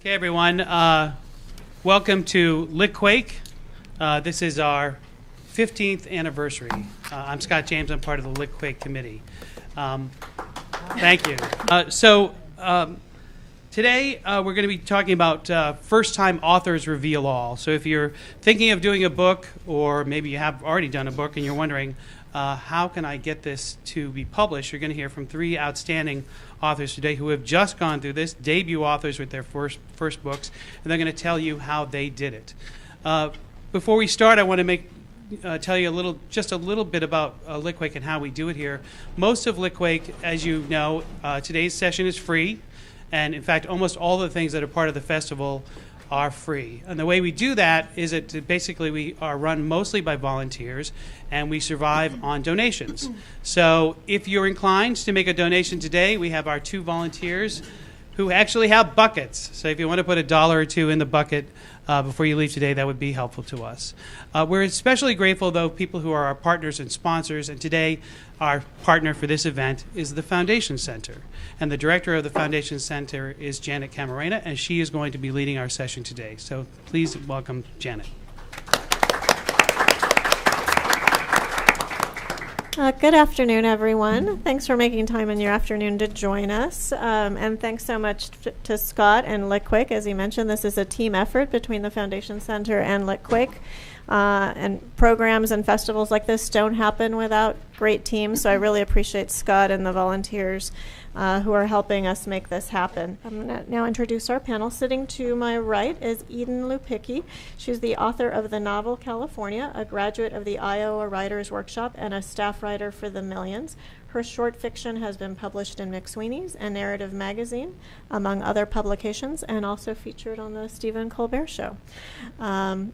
Okay, everyone. Welcome to Litquake. This is our 15th anniversary. I'm Scott James. I'm part of the Litquake committee. Thank you. Today we're going to be talking about first-time authors reveal all. So if you're thinking of doing a book, or maybe you have already done a book and you're wondering, how can I get this to be published? You're going to hear from three outstanding authors today who have just gone through this, debut authors with their first books, and they're going to tell you how they did it. Before we start, I want to tell you just a little bit about Litquake and how we do it here. Most of Litquake, as you know, today's session is free, and in fact, almost all the things that are part of the festival are free. And the way we do that is that basically we are run mostly by volunteers, and we survive on donations. So if you're inclined to make a donation today, we have our two volunteers who actually have buckets. So if you want to put $1 or $2 in the bucket before you leave today, that would be helpful to us. We're especially grateful, though, people who are our partners and sponsors, and today our partner for this event is the Foundation Center. And the director of the Foundation Center is Janet Camarena, and she is going to be leading our session today. So please welcome Janet. Good afternoon, everyone. Thanks for making time in your afternoon to join us. And thanks so much to Scott and Litquake. As he mentioned, this is a team effort between the Foundation Center and Litquake. And programs and festivals like this don't happen without great teams, so I really appreciate Scott and the volunteers who are helping us make this happen. I'm going to now introduce our panel. Sitting to my right is Edan Lepucki. She's the author of the novel California, a graduate of the Iowa Writers Workshop, and a staff writer for The Millions. Her short fiction has been published in McSweeney's and Narrative Magazine, among other publications, and also featured on the Stephen Colbert Show. And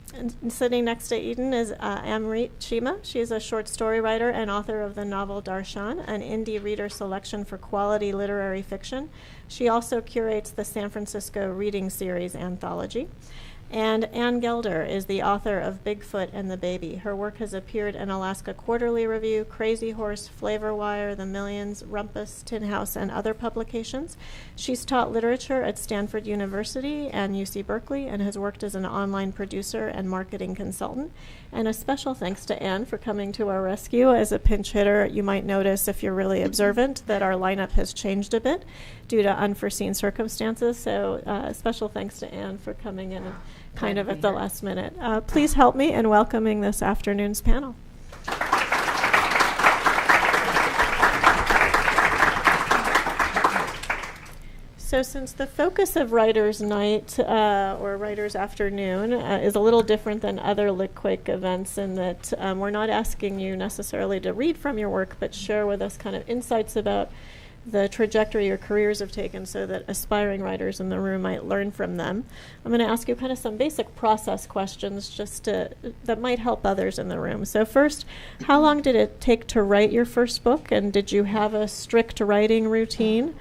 sitting next to Edan is Amrit Chima. She's a short story writer and author of the novel Darshan, an indie reader selection for quality literary fiction. She also curates the San Francisco Reading Series anthology. And Ann Gelder is the author of Bigfoot and the Baby. Her work has appeared in Alaska Quarterly Review, Crazy Horse, Flavor Wire, The Millions, Rumpus, Tin House, and other publications. She's taught literature at Stanford University and UC Berkeley and has worked as an online producer and marketing consultant. And a special thanks to Ann for coming to our rescue. As a pinch hitter, you might notice, if you're really observant, that our lineup has changed a bit due to unforeseen circumstances. So special thanks to Ann for coming in kind of at the last minute. Please help me in welcoming this afternoon's panel. So since the focus of Writers' Night or Writers' Afternoon is a little different than other Litquake events in that we're not asking you necessarily to read from your work, but share with us kind of insights about the trajectory your careers have taken so that aspiring writers in the room might learn from them. I'm going to ask you kind of some basic process questions that might help others in the room. So first, how long did it take to write your first book, and did you have a strict writing routine?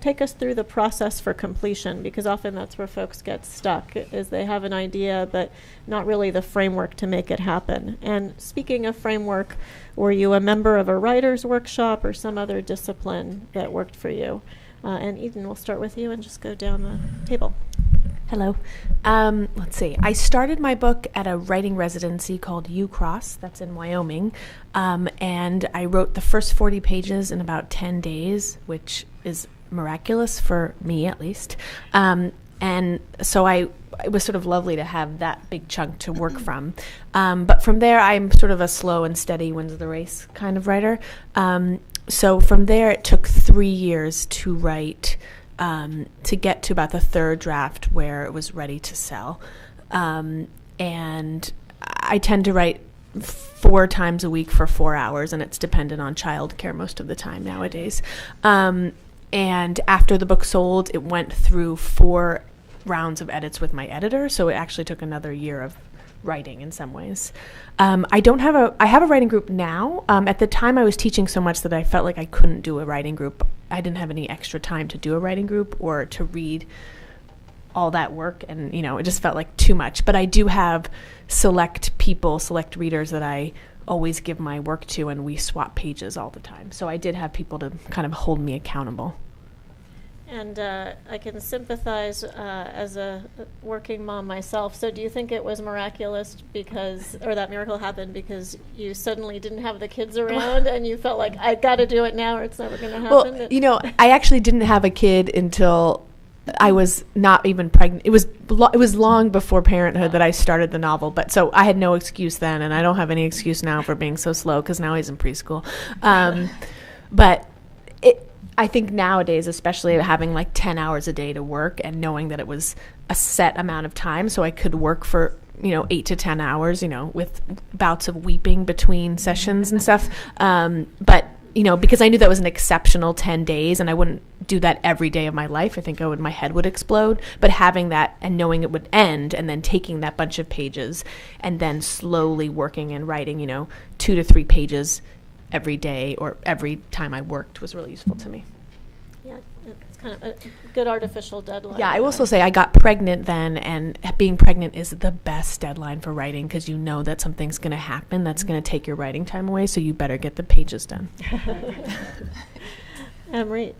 Take us through the process for completion, because often that's where folks get stuck, is they have an idea but not really the framework to make it happen. And speaking of framework, were you a member of a writer's workshop or some other discipline that worked for you? And Edan, we'll start with you and just go down the table. Hello. Let's see. I started my book at a writing residency called UCross, that's in Wyoming, and I wrote the first 40 pages in about 10 days, which is miraculous for me, at least. And so it was sort of lovely to have that big chunk to work from. But from there, I'm sort of a slow and steady wins the race kind of writer. So from there, it took 3 years to write, to get to about the third draft where it was ready to sell. And I tend to write 4 times a week for 4 hours, and it's dependent on childcare most of the time nowadays. And after the book sold, it went through 4 rounds of edits with my editor, so it actually took another year of writing in some ways. I have a writing group now. At the time, I was teaching so much that I felt like I couldn't do a writing group. I didn't have any extra time to do a writing group or to read all that work, and it just felt like too much. But I do have select readers that I always give my work to, and we swap pages all the time. So I did have people to kind of hold me accountable. And I can sympathize as a working mom myself. So do you think it was miraculous or that miracle happened because you suddenly didn't have the kids around and you felt like, I got to do it now or it's never going to happen? Well, I actually didn't have a kid until I was not even pregnant. It was long before parenthood that I started the novel. But so I had no excuse then, and I don't have any excuse now for being so slow because now he's in preschool. But I think nowadays, especially having like 10 hours a day to work and knowing that it was a set amount of time, so I could work for, 8 to 10 hours, with bouts of weeping between sessions and stuff. But, because I knew that was an exceptional 10 days and I wouldn't do that every day of my life, I think my head would explode. But having that and knowing it would end and then taking that bunch of pages and then slowly working and writing, 2 to 3 pages every day or every time I worked was really useful to me. Yeah, it's kind of a good artificial deadline. Yeah, I will also say I got pregnant then, and being pregnant is the best deadline for writing because you know that something's going to happen that's going to take your writing time away, so you better get the pages done. Amrit.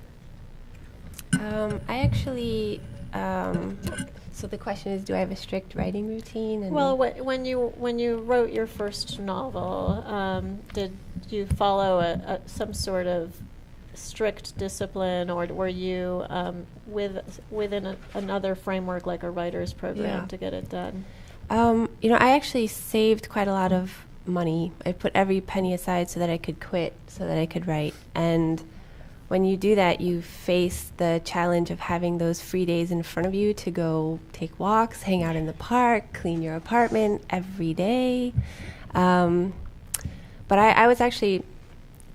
I actually... So the question is, do I have a strict writing routine? And well, when you wrote your first novel, did you follow some sort of strict discipline, or were you within another framework like a writer's program to get it done? I actually saved quite a lot of money. I put every penny aside so that I could quit, so that I could write. And when you do that, you face the challenge of having those free days in front of you to go take walks, hang out in the park, clean your apartment every day. But I was actually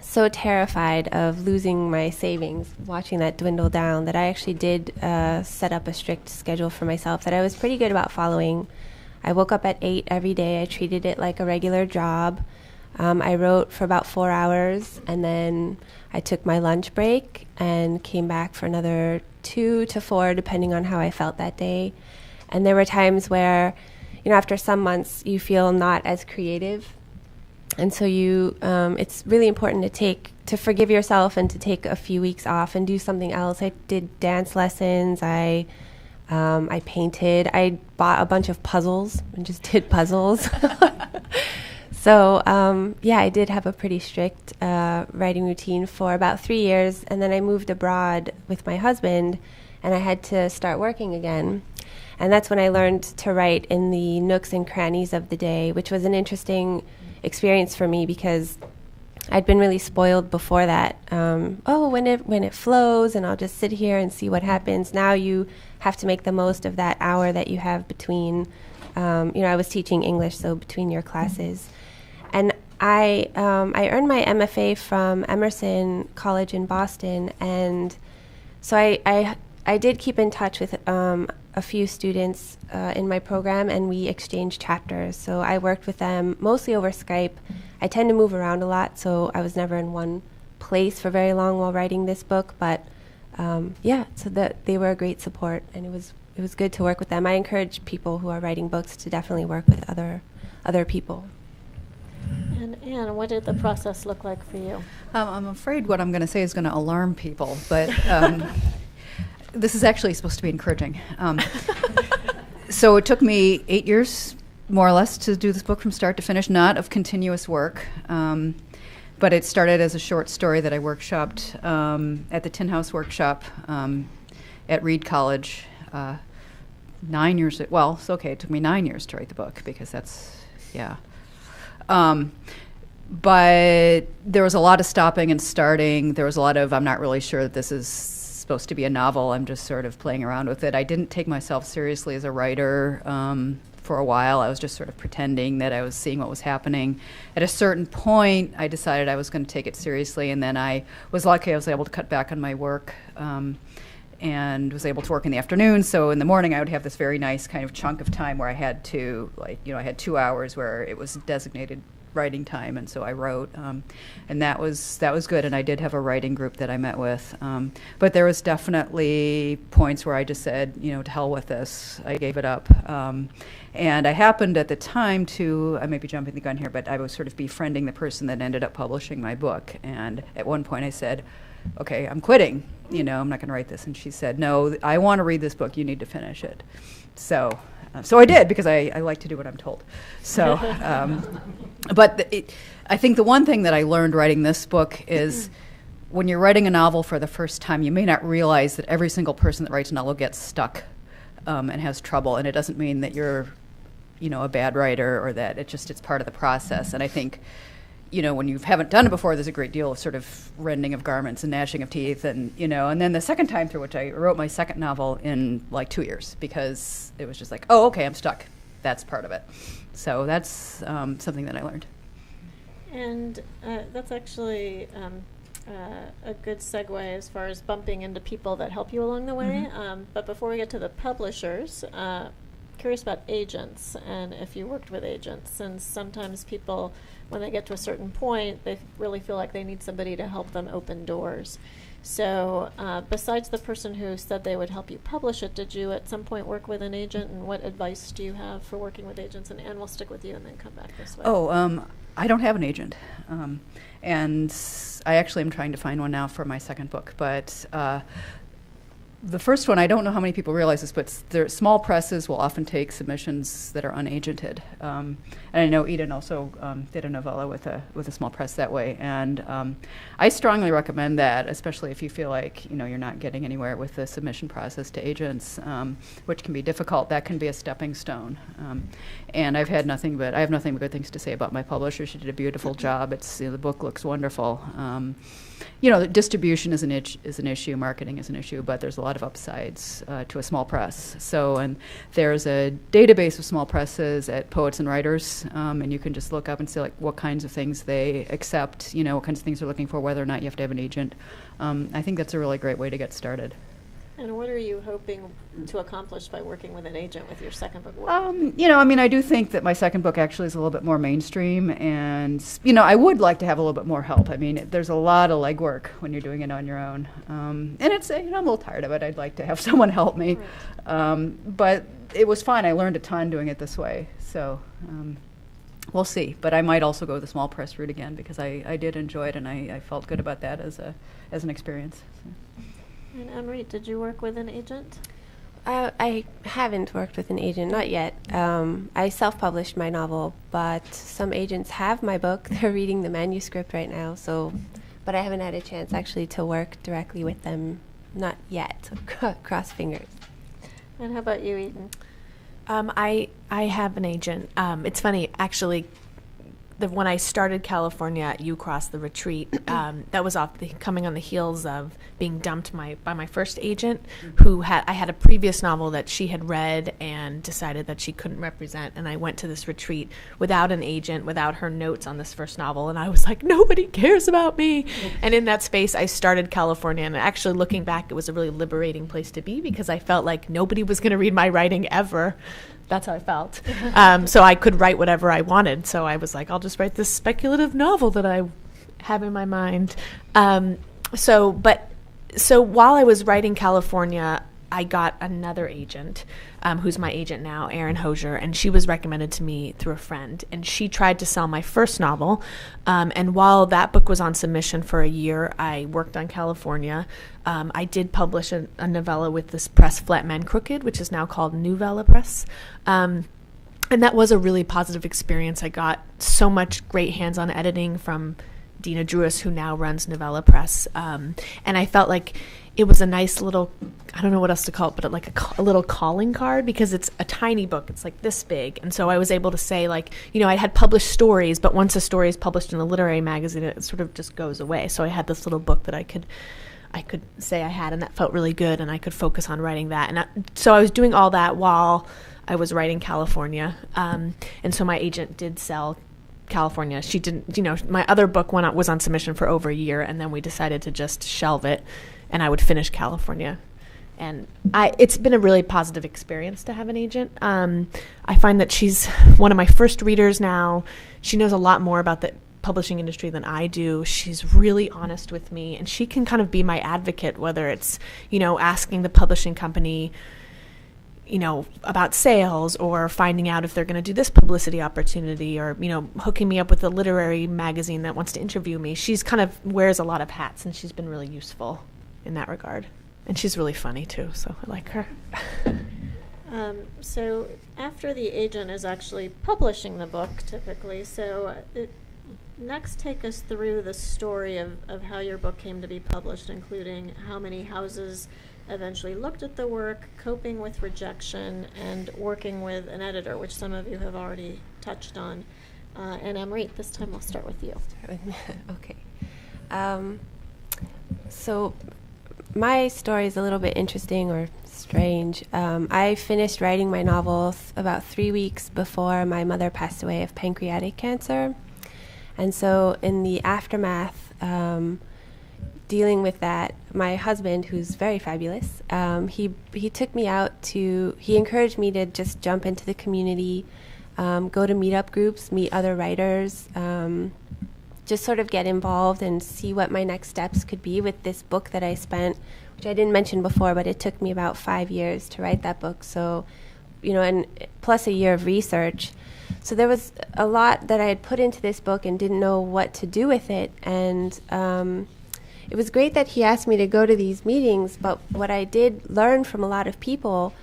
so terrified of losing my savings, watching that dwindle down, that I actually did set up a strict schedule for myself that I was pretty good about following. I woke up at 8 every day. I treated it like a regular job. I wrote for about 4 hours, and then I took my lunch break and came back for another 2 to 4, depending on how I felt that day. And there were times where, after some months, you feel not as creative. And so it's really important to forgive yourself and to take a few weeks off and do something else. I did dance lessons. I painted. I bought a bunch of puzzles and just did puzzles. So, I did have a pretty strict writing routine for about 3 years, and then I moved abroad with my husband, and I had to start working again. And that's when I learned to write in the nooks and crannies of the day, which was an interesting experience for me because I'd been really spoiled before that. When it flows, and I'll just sit here and see what happens. Now you have to make the most of that hour that you have between, I was teaching English, so between your classes. And I earned my MFA from Emerson College in Boston, and so I did keep in touch with a few students in my program, and we exchanged chapters. So I worked with them mostly over Skype. I tend to move around a lot, so I was never in one place for very long while writing this book. But so that they were a great support, and it was good to work with them. I encourage people who are writing books to definitely work with other people. And Anne, what did the process look like for you? I'm afraid what I'm going to say is going to alarm people, but this is actually supposed to be encouraging. So it took me 8 years, more or less, to do this book from start to finish, not of continuous work. But it started as a short story that I workshopped at the Tin House Workshop at Reed College. 9 years, well, it's okay, it took me 9 years to write the book because that's, but there was a lot of stopping and starting. There was a lot of, I'm not really sure that this is supposed to be a novel. I'm just sort of playing around with it. I didn't take myself seriously as a writer for a while. I was just sort of pretending that I was seeing what was happening. At a certain point, I decided I was going to take it seriously, and then I was lucky I was able to cut back on my work and was able to work in the afternoon. So in the morning, I would have this very nice kind of chunk of time where I had to, I had 2 hours where it was designated writing time, and so I wrote, and that was good. And I did have a writing group that I met with, but there was definitely points where I just said, to hell with this. I gave it up, and I happened at the time to, I may be jumping the gun here, but I was sort of befriending the person that ended up publishing my book, and at one point I said, okay, I'm quitting. I'm not going to write this. And she said, no, I want to read this book. You need to finish it. So I did, because I like to do what I'm told. So, but I think the one thing that I learned writing this book is when you're writing a novel for the first time, you may not realize that every single person that writes a novel gets stuck and has trouble. And it doesn't mean that you're, a bad writer, or that it's part of the process. And I think, when you haven't done it before, there's a great deal of sort of rending of garments and gnashing of teeth, and and then the second time through, which I wrote my second novel in like 2 years, because it was just like, oh, okay, I'm stuck. That's part of it. So that's something that I learned. And that's actually a good segue as far as bumping into people that help you along the way. But before we get to the publishers, curious about agents, and if you worked with agents, and sometimes people, when they get to a certain point, they really feel like they need somebody to help them open doors. So besides the person who said they would help you publish it, did you at some point work with an agent, and what advice do you have for working with agents? And Anne, we'll stick with you and then come back this way. I don't have an agent, and I actually am trying to find one now for my second book, but the first one, I don't know how many people realize this, but small presses will often take submissions that are unagented. And I know Edan also did a novella with a small press that way. And I strongly recommend that, especially if you feel like you're not getting anywhere with the submission process to agents, which can be difficult. That can be a stepping stone. And I have nothing but good things to say about my publisher. She did a beautiful job. The book looks wonderful. The distribution is an issue, marketing is an issue, but there's a lot of upsides to a small press. So, and there's a database of small presses at Poets and Writers, and you can just look up and see what kinds of things they accept, what kinds of things they're looking for, whether or not you have to have an agent. I think that's a really great way to get started. And what are you hoping to accomplish by working with an agent with your second book? I do think that my second book actually is a little bit more mainstream, and, I would like to have a little bit more help. There's a lot of legwork when you're doing it on your own. And it's, I'm a little tired of it. I'd like to have someone help me. Right. But it was fun. I learned a ton doing it this way. So we'll see. But I might also go the small press route again, because I did enjoy it, and I felt good about that as an experience. So. And Amrit, did you work with an agent? I haven't worked with an agent, not yet. I self-published my novel, but some agents have my book. They're reading the manuscript right now, but I haven't had a chance actually to work directly with them, not yet. Cross fingers. And how about you, Edan? I have an agent. It's funny, actually. When I started California at UCross, the retreat, that was coming on the heels of being dumped by my first agent, who I had a previous novel that she had read and decided that she couldn't represent, and I went to this retreat without an agent, without her notes on this first novel, and I was like, nobody cares about me. And in that space, I started California, and actually looking back, it was a really liberating place to be, because I felt like nobody was going to read my writing ever. That's how I felt. So I could write whatever I wanted. So I was like, I'll just write this speculative novel that I have in my mind. So while I was writing California, I got another agent, who's my agent now, Erin Hosier, and she was recommended to me through a friend. And she tried to sell my first novel. And while that book was on submission for a year, I worked on California. I did publish a novella with this press, Flat Man Crooked, which is now called Novella Press. And that was a really positive experience. I got so much great hands-on editing from Dina Druis, who now runs Novella Press. And I felt like it was a nice little, I don't know what else to call it, but like a little calling card, because it's a tiny book. It's like this big. And so I was able to say, like, I had published stories, but once a story is published in a literary magazine, it sort of just goes away. So I had this little book that I could say I had, and that felt really good, and I could focus on writing that. And so I was doing all that while I was writing California. And so my agent did sell California. She didn't, my other book was on submission for over a year, and then we decided to just shelve it, and I would finish California And it's been a really positive experience to have an agent. I find that she's one of my first readers now. She knows a lot more about the publishing industry than I do. She's really honest with me, and she can kind of be my advocate, whether it's, asking the publishing company, about sales, or finding out if they're going to do this publicity opportunity, or, hooking me up with a literary magazine that wants to interview me. She's kind of wears a lot of hats, and she's been really useful in that regard. And she's really funny too, so I like her. So after the agent is actually publishing the book, typically, next take us through the story of how your book came to be published, including how many houses eventually looked at the work, coping with rejection, and working with an editor, which some of you have already touched on. And Amrit, this time I'll start with you. Okay. So my story is a little bit interesting or strange. I finished writing my novel about 3 weeks before my mother passed away of pancreatic cancer. And so in the aftermath, dealing with that, my husband, who's very fabulous, he took me out he encouraged me to just jump into the community, go to meetup groups, meet other writers, just sort of get involved and see what my next steps could be with this book that I spent, which I didn't mention before, but it took me about 5 years to write that book. So, and plus a year of research. So there was a lot that I had put into this book and didn't know what to do with it. And it was great that he asked me to go to these meetings, but what I did learn from a lot of people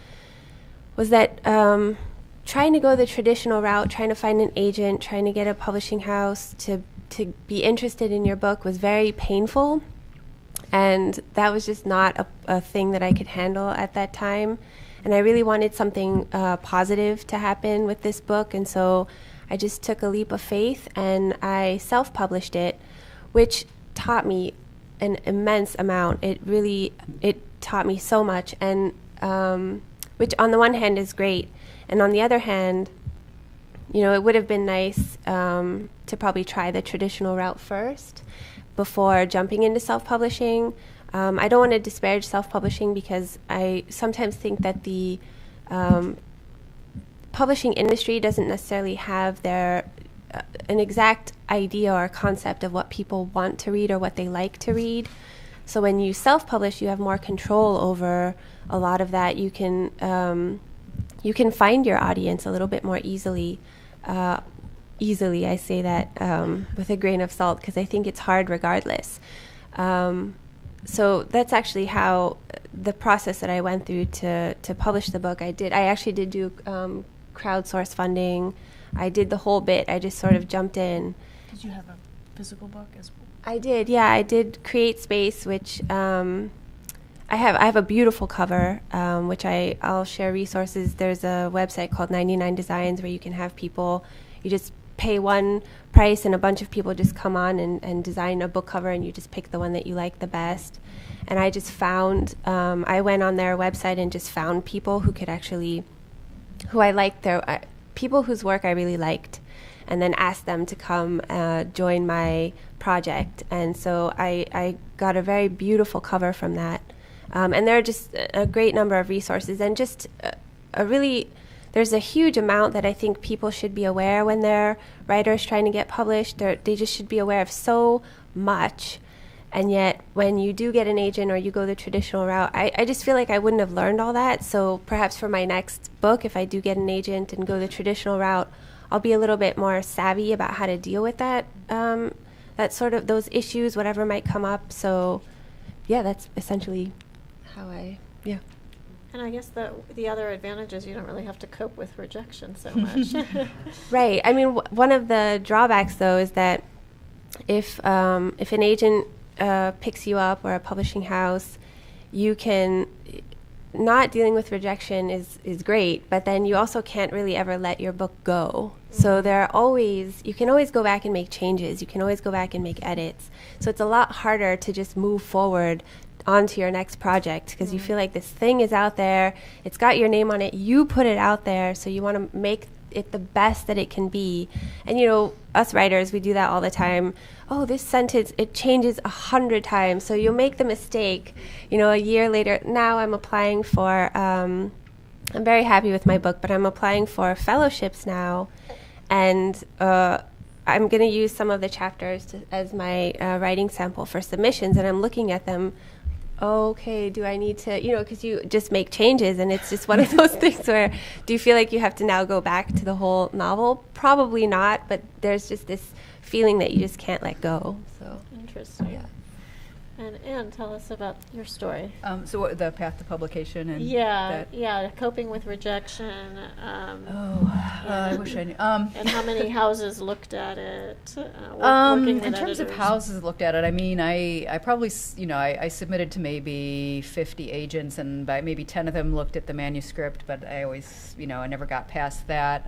was that trying to go the traditional route, trying to find an agent, trying to get a publishing house to be interested in your book was very painful. And that was just not a thing that I could handle at that time. And I really wanted something positive to happen with this book. And so I just took a leap of faith and I self-published it, which taught me an immense amount. It taught me so much, and which on the one hand is great. And on the other hand, it would have been nice to probably try the traditional route first before jumping into self-publishing. I don't want to disparage self-publishing because I sometimes think that the publishing industry doesn't necessarily have an exact idea or concept of what people want to read or what they like to read. So when you self-publish, you have more control over a lot of that. You can find your audience a little bit more easily. I say that with a grain of salt because I think it's hard regardless. So that's actually how the process that I went through to publish the book. I actually did do crowdsource funding. I did the whole bit. I just sort of jumped in. Did you have a physical book as well? I did, yeah. I did create space, which I have a beautiful cover, which I'll share resources. There's a website called 99 Designs where you can have people, you just pay one price and a bunch of people just come on and design a book cover, and you just pick the one that you like the best. And I just found, I went on their website and just found people who I liked, people whose work I really liked, and then asked them to come join my project. And so I got a very beautiful cover from that. And there are just a great number of resources, and just there's a huge amount that I think people should be aware when they're writers trying to get published. They just should be aware of so much. And yet when you do get an agent or you go the traditional route, I just feel like I wouldn't have learned all that. So perhaps for my next book, if I do get an agent and go the traditional route, I'll be a little bit more savvy about how to deal with that sort of those issues, whatever might come up. So yeah, that's essentially how yeah. And I guess the other advantage is you don't really have to cope with rejection so much. Right. I mean, one of the drawbacks, though, is that if an agent picks you up or a publishing house, you can not dealing with rejection is great, but then you also can't really ever let your book go. So you can always go back and make changes. You can always go back and make edits. So it's a lot harder to just move forward onto your next project because you feel like this thing is out there, it's got your name on it, you put it out there, so you want to make it the best that it can be. And, you know, us writers, we do that all the time. Oh, this sentence, it changes 100 times. So you'll make the mistake, you know, a year later. Now I'm applying for, I'm very happy with my book, but I'm applying for fellowships now. And I'm going to use some of the chapters as my writing sample for submissions. And I'm looking at them. Okay, do I need to, you know, because you just make changes, and it's just one of those things where, do you feel like you have to now go back to the whole novel? Probably not, but there's just this feeling that you just can't let go. So Interesting. yeah. And Anne, tell us about your story. So what, the path to publication and Yeah, coping with rejection. I wish I knew. And how many houses looked at it? Working with in terms of editors. houses looked at it, I mean, I probably, I submitted to maybe 50 agents, and by maybe 10 of them looked at the manuscript, but I always, I never got past that.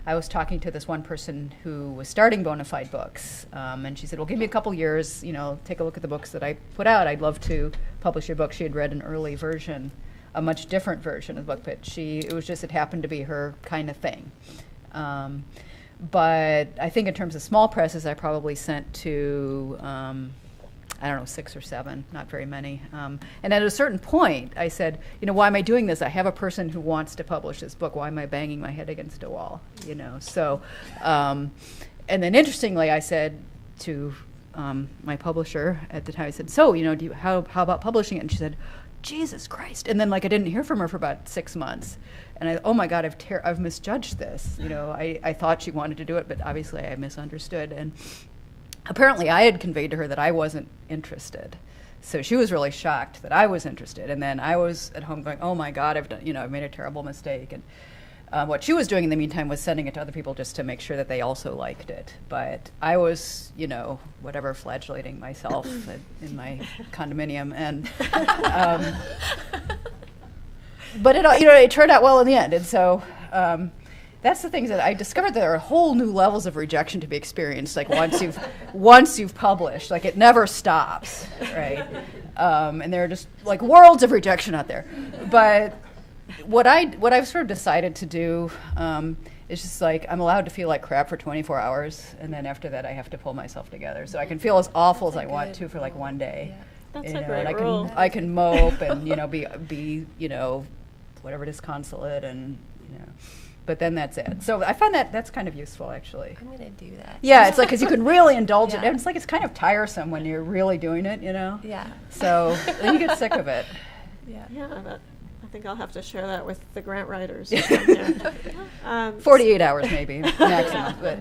I was talking to this one person who was starting Bonafide Books, and she said, well, give me a couple years, take a look at the books that I put out. I'd love to publish your book. She had read an early version, a much different version of the book, but it happened to be her kind of thing. But I think in terms of small presses, I probably sent to, 6 or 7, not very many. And at a certain point, I said, why am I doing this? I have a person who wants to publish this book. Why am I banging my head against a wall? So, and then interestingly, I said to my publisher at the time, I said, so, how about publishing it? And she said, Jesus Christ. And then I didn't hear from her for about 6 months. And oh my God, I've misjudged this. I thought she wanted to do it, but obviously I misunderstood. And apparently I had conveyed to her that I wasn't interested. So she was really shocked that I was interested. And then I was at home going, oh my God, I've made a terrible mistake. And what she was doing in the meantime was sending it to other people just to make sure that they also liked it. But I was, flagellating myself in my condominium. And, but it turned out well in the end. And so, that's the things that I discovered. There are whole new levels of rejection to be experienced. Once you've published, it never stops, right? And there are just worlds of rejection out there. But what I've sort of decided to do is just I'm allowed to feel like crap for 24 hours, and then after that I have to pull myself together. So I can feel as awful as I want to for one day. Yeah. That's a great rule. I can mope and be whatever disconsolate and But then that's it. So I find that's kind of useful, actually. I'm going to do that. Yeah, it's because you can really indulge it. Yeah. And it's kind of tiresome when you're really doing it, Yeah. So then you get sick of it. Yeah. Yeah, I think I'll have to share that with the grant writers. 48 hours maybe, maximum. But.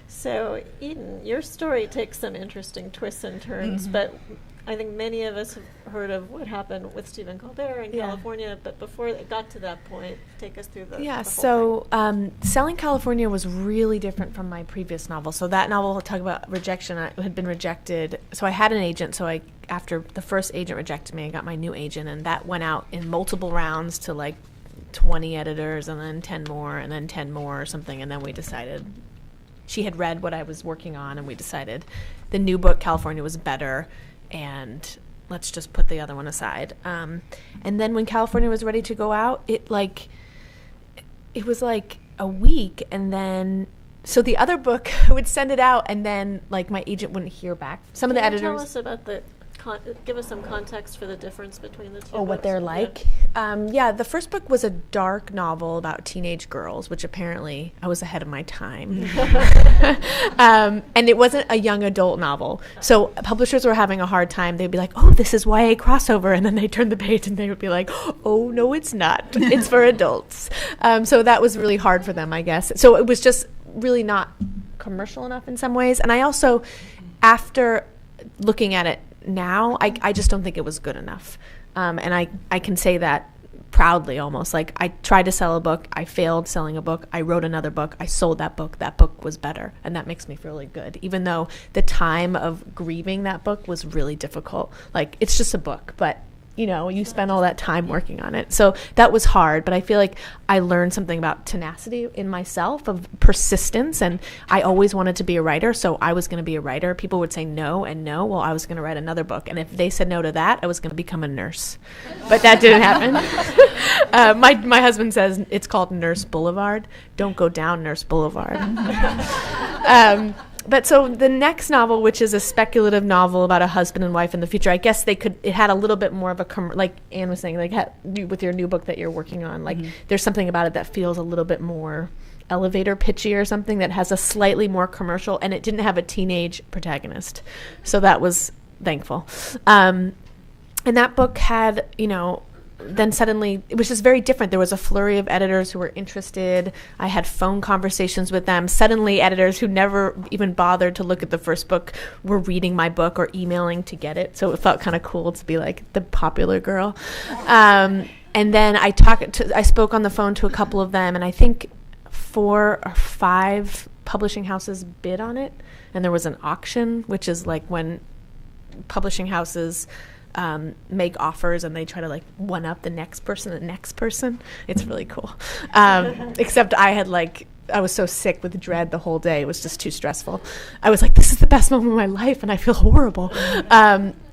So, Eden, your story takes some interesting twists and turns, but I think many of us have heard of what happened with Stephen Colbert in California, but before it got to that point, take us through the whole thing. Selling California was really different from my previous novel. So that novel, I'll talk about rejection. I had been rejected. So I had an agent. So after the first agent rejected me, I got my new agent, and that went out in multiple rounds to 20 editors, and then 10 more, and then 10 more or something, and then we decided. She had read what I was working on, and we decided the new book, California, was better, and let's just put the other one aside. And then when California was ready to go out, it was a week, and then so the other book would send it out, and then my agent wouldn't hear back. Some of the editors. Tell us about give us some context for the difference between the two. Oh, what they're like? The first book was a dark novel about teenage girls, which apparently I was ahead of my time. And it wasn't a young adult novel. So publishers were having a hard time. They'd be like, oh, this is YA crossover. And then they turn the page and they would be like, oh, no, it's not. It's for adults. So that was really hard for them, I guess. So it was just really not commercial enough in some ways. And I also, after looking at it now, I just don't think it was good enough. And I can say that proudly almost. I tried to sell a book. I failed selling a book. I wrote another book. I sold that book. That book was better. And that makes me feel really good, even though the time of grieving that book was really difficult. It's just a book, but you spend all that time working on it. So that was hard, but I feel like I learned something about tenacity in myself, of persistence, and I always wanted to be a writer, so I was going to be a writer. People would say no and no, well, I was going to write another book, and if they said no to that, I was going to become a nurse. But that didn't happen. My husband says it's called Nurse Boulevard. Don't go down Nurse Boulevard. But so the next novel, which is a speculative novel about a husband and wife in the future, I guess it had a little bit more of a, like Anne was saying, like with your new book that you're working on, like there's something about it that feels a little bit more elevator pitchy or something, that has a slightly more commercial, and it didn't have a teenage protagonist. So that was thankful. And that book had, then suddenly it was just very different. There was a flurry of editors who were interested. I had phone conversations with them. Suddenly editors who never even bothered to look at the first book were reading my book or emailing to get it. So it felt kind of cool to be like the popular girl. And then I spoke on the phone to a couple of them, and I think 4 or 5 publishing houses bid on it. And there was an auction, which is like when publishing houses make offers and they try to like one up the next person. It's really cool. Except I was so sick with dread the whole day. It was just too stressful. I was like, this is the best moment of my life, and I feel horrible.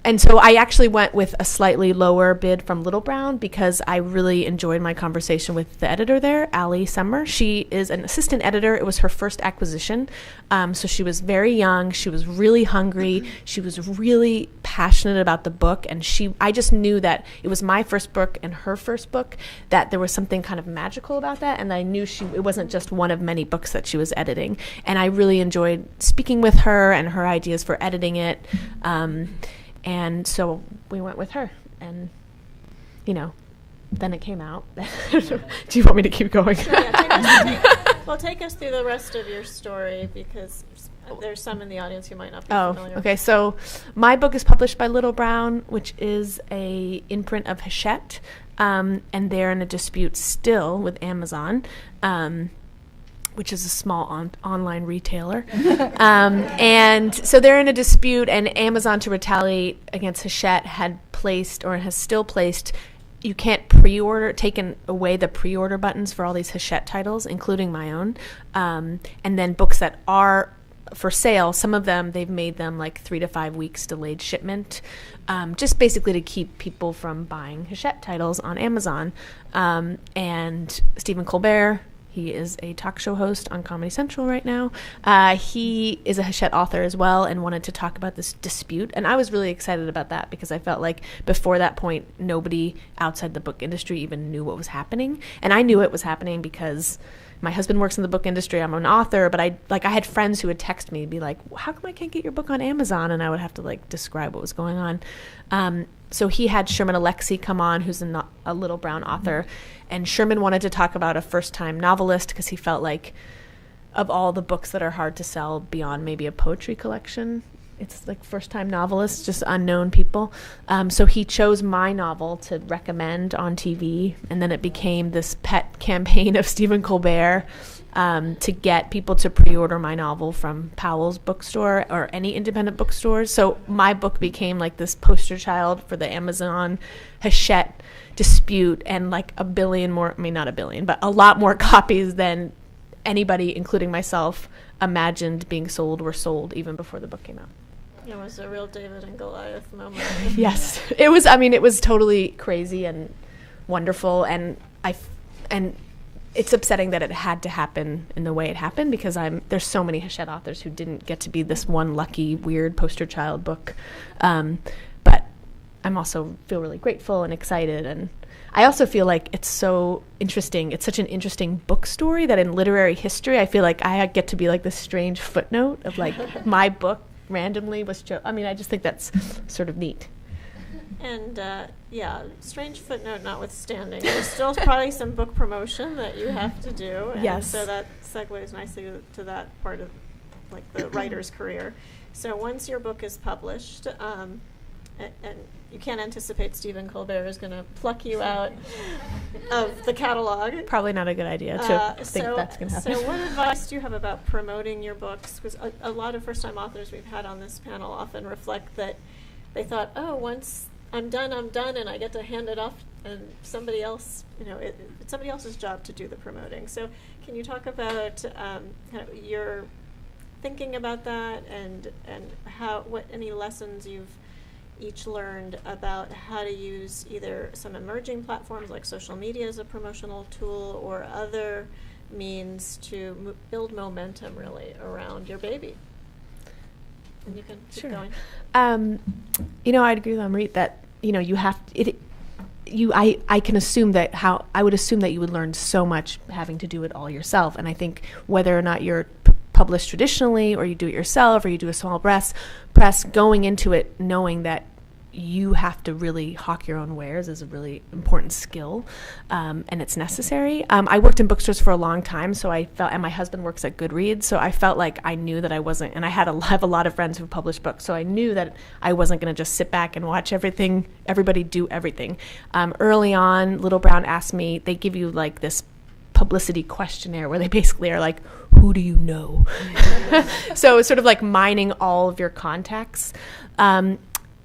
And so I actually went with a slightly lower bid from Little Brown because I really enjoyed my conversation with the editor there, Allie Summer. She is an assistant editor. It was her first acquisition. So she was very young. She was really hungry. She was really passionate about the book. And I just knew that it was my first book and her first book, that there was something kind of magical about that. And I knew it wasn't just one of many books that she was editing. And I really enjoyed speaking with her and her ideas for editing it. And so we went with her, and, then it came out. Do you want me to keep going? Take us through the rest of your story, because there's some in the audience who might not be familiar. Okay. So my book is published by Little Brown, which is a imprint of Hachette, and they're in a dispute still with Amazon. Which is a small online retailer. And so they're in a dispute, and Amazon, to retaliate against Hachette, had placed, or has still placed, you can't taken away the pre-order buttons for all these Hachette titles, including my own. And then books that are for sale, some of them, they've made them like 3 to 5 weeks delayed shipment, just basically to keep people from buying Hachette titles on Amazon. And Stephen Colbert, he is a talk show host on Comedy Central right now. He is a Hachette author as well, and wanted to talk about this dispute. And I was really excited about that because I felt like before that point, nobody outside the book industry even knew what was happening. And I knew it was happening because my husband works in the book industry. I'm an author, but I had friends who would text me and be like, how come I can't get your book on Amazon? And I would have to describe what was going on. So he had Sherman Alexie come on, who's a Little Brown author. And Sherman wanted to talk about a first-time novelist because he felt like of all the books that are hard to sell beyond maybe a poetry collection, it's like first-time novelists, just unknown people. So he chose my novel to recommend on TV, and then it became this pet campaign of Stephen Colbert to get people to pre-order my novel from Powell's bookstore or any independent bookstores. So my book became like this poster child for the Amazon Hachette dispute, and like a billion more, I mean not a billion, but a lot more copies than anybody, including myself, imagined being sold were sold even before the book came out. It was a real David and Goliath moment. Yes, it was. I mean, it was totally crazy and wonderful, and it's upsetting that it had to happen in the way it happened, because there's so many Hachette authors who didn't get to be this one lucky, weird poster child book. But I'm also feel really grateful and excited, and I also feel like it's so interesting. It's such an interesting book story that in literary history, I feel like I get to be like this strange footnote of like my book randomly was I just think that's sort of neat. And strange footnote notwithstanding, there's still probably some book promotion that you have to do. And yes. So that segues nicely to that part of like the writer's career. So once your book is published, and you can't anticipate Stephen Colbert is going to pluck you out of the catalog. Probably not a good idea to think that's going to happen. So what advice do you have about promoting your books? Because a lot of first-time authors we've had on this panel often reflect that they thought, once I'm done, and I get to hand it off, and somebody else, it's somebody else's job to do the promoting. So can you talk about kind of your thinking about that, and what any lessons you've each learned about how to use either some emerging platforms like social media as a promotional tool, or other means to build momentum really around your baby? And you can keep going. I'd agree with Amrit that you have I can assume that I would assume that you would learn so much having to do it all yourself. And I think whether or not you're published traditionally, or you do it yourself, or you do a small press, going into it knowing that you have to really hawk your own wares is a really important skill, and it's necessary. I worked in bookstores for a long time, so I felt, and my husband works at Goodreads, so I felt like I knew that I wasn't, and I have a lot of friends who published books, so I knew that I wasn't going to just sit back and watch everybody do everything. Early on, Little Brown asked me, they give you like this publicity questionnaire where they basically are like, who do you know? So it's sort of like mining all of your contacts.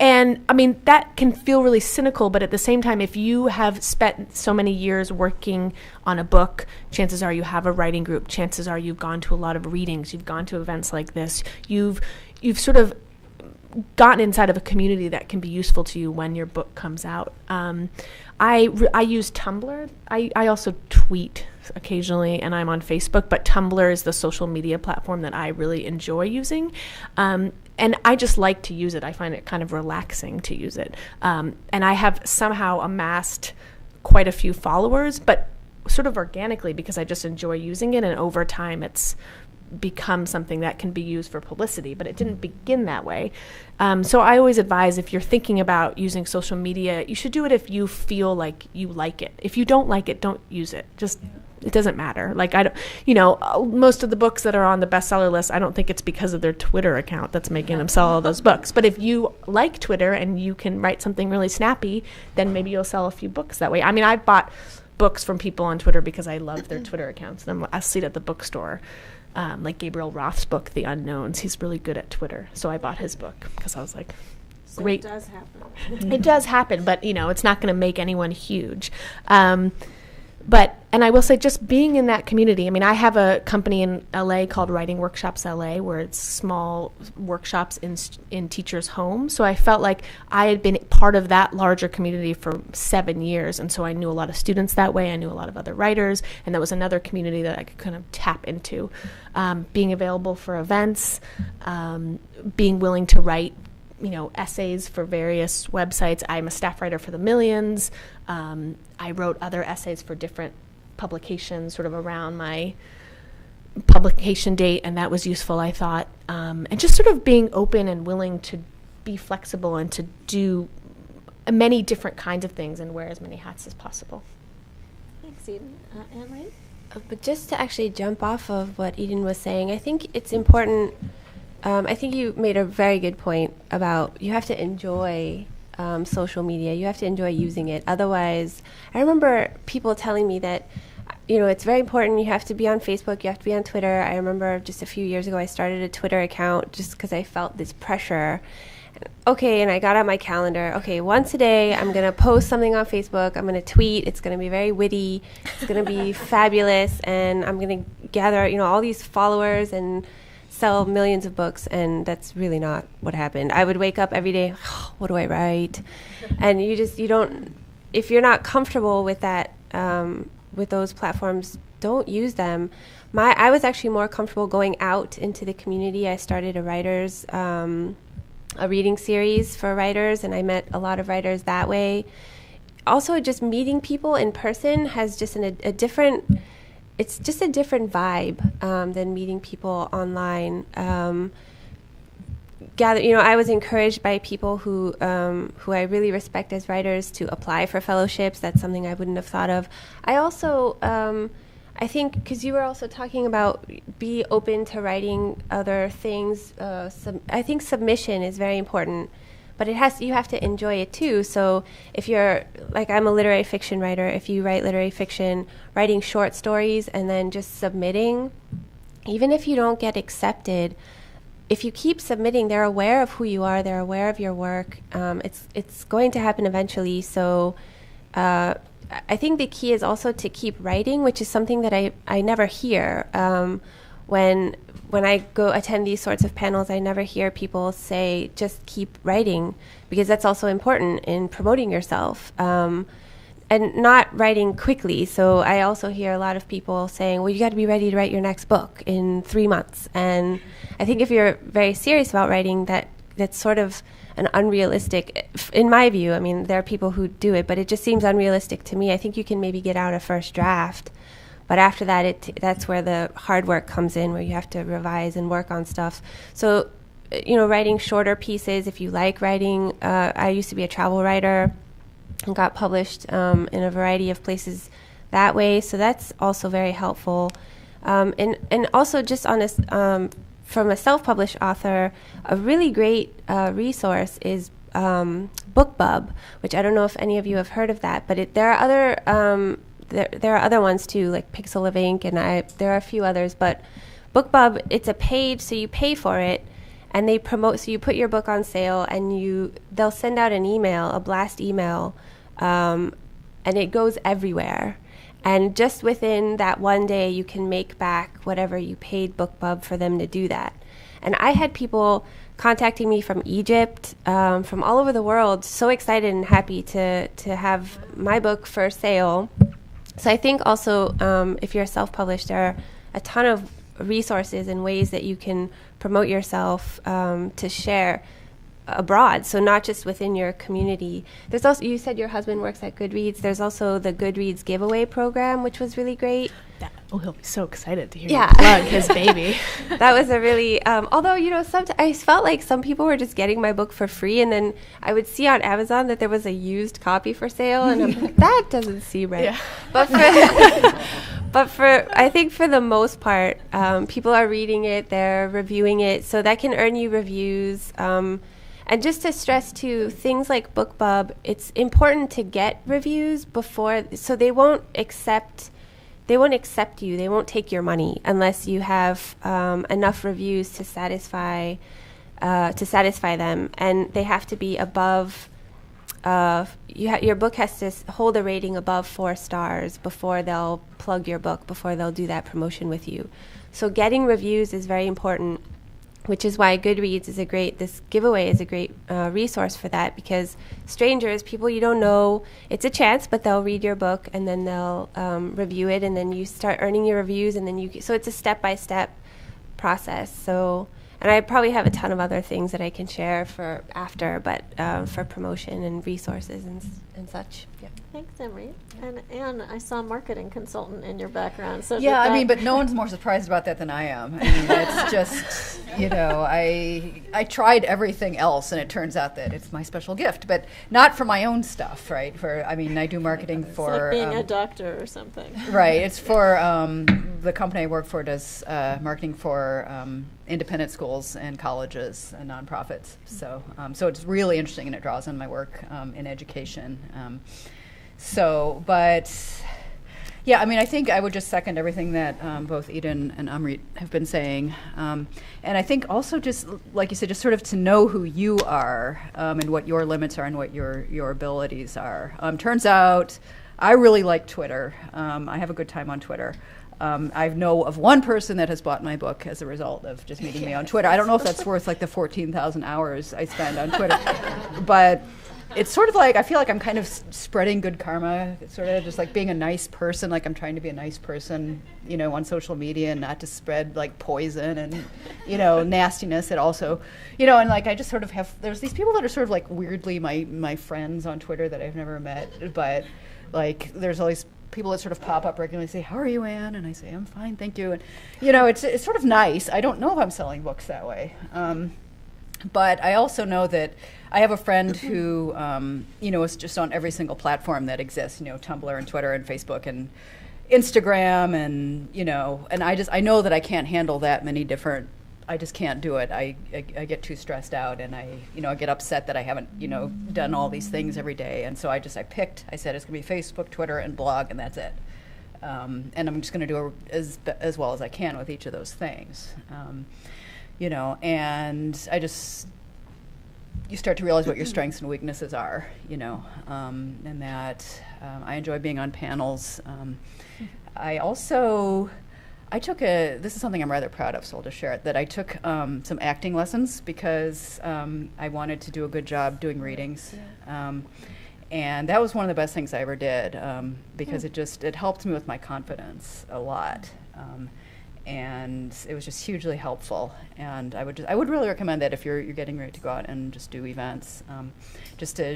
And I mean, that can feel really cynical, but at the same time, if you have spent so many years working on a book, chances are you have a writing group. Chances are you've gone to a lot of readings. You've gone to events like this. You've sort of gotten inside of a community that can be useful to you when your book comes out. I use Tumblr. I also tweet occasionally, and I'm on Facebook, but Tumblr is the social media platform that I really enjoy using. And I just like to use it. I find it kind of relaxing to use it. And I have somehow amassed quite a few followers, but sort of organically because I just enjoy using it. And over time, it's become something that can be used for publicity, but it didn't begin that way. So I always advise, if you're thinking about using social media, you should do it if you feel like you like it. If you don't like it, don't use it. It doesn't matter. Like, most of the books that are on the bestseller list, I don't think it's because of their Twitter account that's making them sell all those books. But if you like Twitter and you can write something really snappy, then maybe you'll sell a few books that way. I mean, I've bought books from people on Twitter because I love their Twitter accounts. And I see it at the bookstore. Like Gabriel Roth's book, The Unknowns. He's really good at Twitter. So I bought his book because I was like, great. So it does happen. It does happen, but, it's not going to make anyone huge. And I will say, just being in that community, I mean, I have a company in LA called Writing Workshops LA, where it's small workshops in teachers' homes. So I felt like I had been part of that larger community for 7 years. And so I knew a lot of students that way. I knew a lot of other writers. And that was another community that I could kind of tap into. Being available for events, being willing to write essays for various websites. I'm a staff writer for The Millions. I wrote other essays for different publications sort of around my publication date, and that was useful, I thought. And just sort of being open and willing to be flexible and to do many different kinds of things and wear as many hats as possible. Thanks, Eden. Amrit? But just to actually jump off of what Eden was saying, I think it's important. I think you made a very good point about you have to enjoy social media. You have to enjoy using it. Otherwise, I remember people telling me that, it's very important. You have to be on Facebook. You have to be on Twitter. I remember just a few years ago, I started a Twitter account just because I felt this pressure. Okay, and I got out my calendar. Okay, once a day, I'm going to post something on Facebook. I'm going to tweet. It's going to be very witty. It's going to be fabulous. And I'm going to gather, all these followers and sell millions of books, and that's really not what happened. I would wake up every day, what do I write? And you don't, if you're not comfortable with that, with those platforms, don't use them. I was actually more comfortable going out into the community. I started a reading series for writers, and I met a lot of writers that way. Also, just meeting people in person has just a different, it's just a different vibe than meeting people online. I was encouraged by people who I really respect as writers to apply for fellowships. That's something I wouldn't have thought of. I also, I think, because you were also talking about be open to writing other things. I think submission is very important, but you have to enjoy it too. So if you're, like, I'm a literary fiction writer, if you write literary fiction, writing short stories and then just submitting, even if you don't get accepted, if you keep submitting, they're aware of who you are, they're aware of your work. It's going to happen eventually. So I think the key is also to keep writing, which is something that I never hear. When I go attend these sorts of panels, I never hear people say, just keep writing, because that's also important in promoting yourself. And not writing quickly. So I also hear a lot of people saying, well, you got to be ready to write your next book in 3 months. And I think if you're very serious about writing, that's sort of an unrealistic, in my view. I mean, there are people who do it, but it just seems unrealistic to me. I think you can maybe get out a first draft, but after that, that's where the hard work comes in, where you have to revise and work on stuff. So, writing shorter pieces, if you like writing, I used to be a travel writer and got published in a variety of places that way. So that's also very helpful. And also just on this, from a self-published author, a really great resource is BookBub, which I don't know if any of you have heard of that, but there are other there are other ones too, like Pixel of Ink, and there are a few others. But BookBub, it's a paid, so you pay for it, and they promote. So you put your book on sale, and they'll send out an email, a blast email, and it goes everywhere. And just within that one day, you can make back whatever you paid BookBub for them to do that. And I had people contacting me from Egypt, from all over the world, so excited and happy to have my book for sale. So I think also if you're self-published, there are a ton of resources and ways that you can promote yourself to share abroad, so not just within your community. There's also, you said your husband works at Goodreads. There's also the Goodreads giveaway program, which was really great. He'll be so excited to hear you plug his baby. That was a really, although, sometimes I felt like some people were just getting my book for free, and then I would see on Amazon that there was a used copy for sale, and I'm like, that doesn't seem right. Yeah. But I think for the most part, people are reading it, they're reviewing it, so that can earn you reviews. And just to stress too, things like BookBub, it's important to get reviews before, so they won't accept you. They won't take your money unless you have enough reviews to satisfy them, and they have to be above. Your book has to hold a rating above 4 stars before they'll plug your book, before they'll do that promotion with you. So getting reviews is very important, which is why Goodreads is this giveaway is a great resource for that, because strangers, people you don't know, it's a chance, but they'll read your book and then they'll review it, and then you start earning your reviews, and then so it's a step-by-step process. So, and I probably have a ton of other things that I can share for after, but for promotion and resources and such. Yeah. Thanks, Amrit. And Anne, I saw marketing consultant in your background. So yeah, but no one's more surprised about that than I am. I mean, it's just, I tried everything else, and it turns out that it's my special gift, but not for my own stuff, right? I do marketing it's for... like being a doctor or something. Right. It's for the company I work for does marketing for independent schools and colleges and nonprofits. So it's really interesting, and it draws on my work in education. I think I would just second everything that both Edan and Amrit have been saying. And I think also just, like you said, just sort of to know who you are and what your limits are and what your abilities are. Turns out I really like Twitter. I have a good time on Twitter. I know of one person that has bought my book as a result of just meeting me on Twitter. I don't know if that's worth like the 14,000 hours I spend on Twitter, but it's sort of like, I feel like I'm kind of spreading good karma. It's sort of just like being a nice person, like I'm trying to be a nice person, on social media, and not to spread like poison and, nastiness. It also, and like I just sort of there's these people that are sort of like weirdly my friends on Twitter that I've never met, but like there's all these people that sort of pop up regularly and say, "How are you, Anne?" And I say, "I'm fine, thank you." And, it's sort of nice. I don't know if I'm selling books that way. But I also know that I have a friend who, is just on every single platform that exists, Tumblr and Twitter and Facebook and Instagram and, and I know that I can't handle that many different, I just can't do it. I get too stressed out, and I get upset that I haven't, done all these things every day. And so I said it's going to be Facebook, Twitter, and blog, and that's it. And I'm just going to do as well as I can with each of those things. and you start to realize what your strengths and weaknesses are, and that I enjoy being on panels. I took this is something I'm rather proud of, so I'll just share it, that I took some acting lessons because I wanted to do a good job doing readings. And that was one of the best things I ever did because it helped me with my confidence a lot. And it was just hugely helpful. And I would really recommend that if you're getting ready to go out and just do events.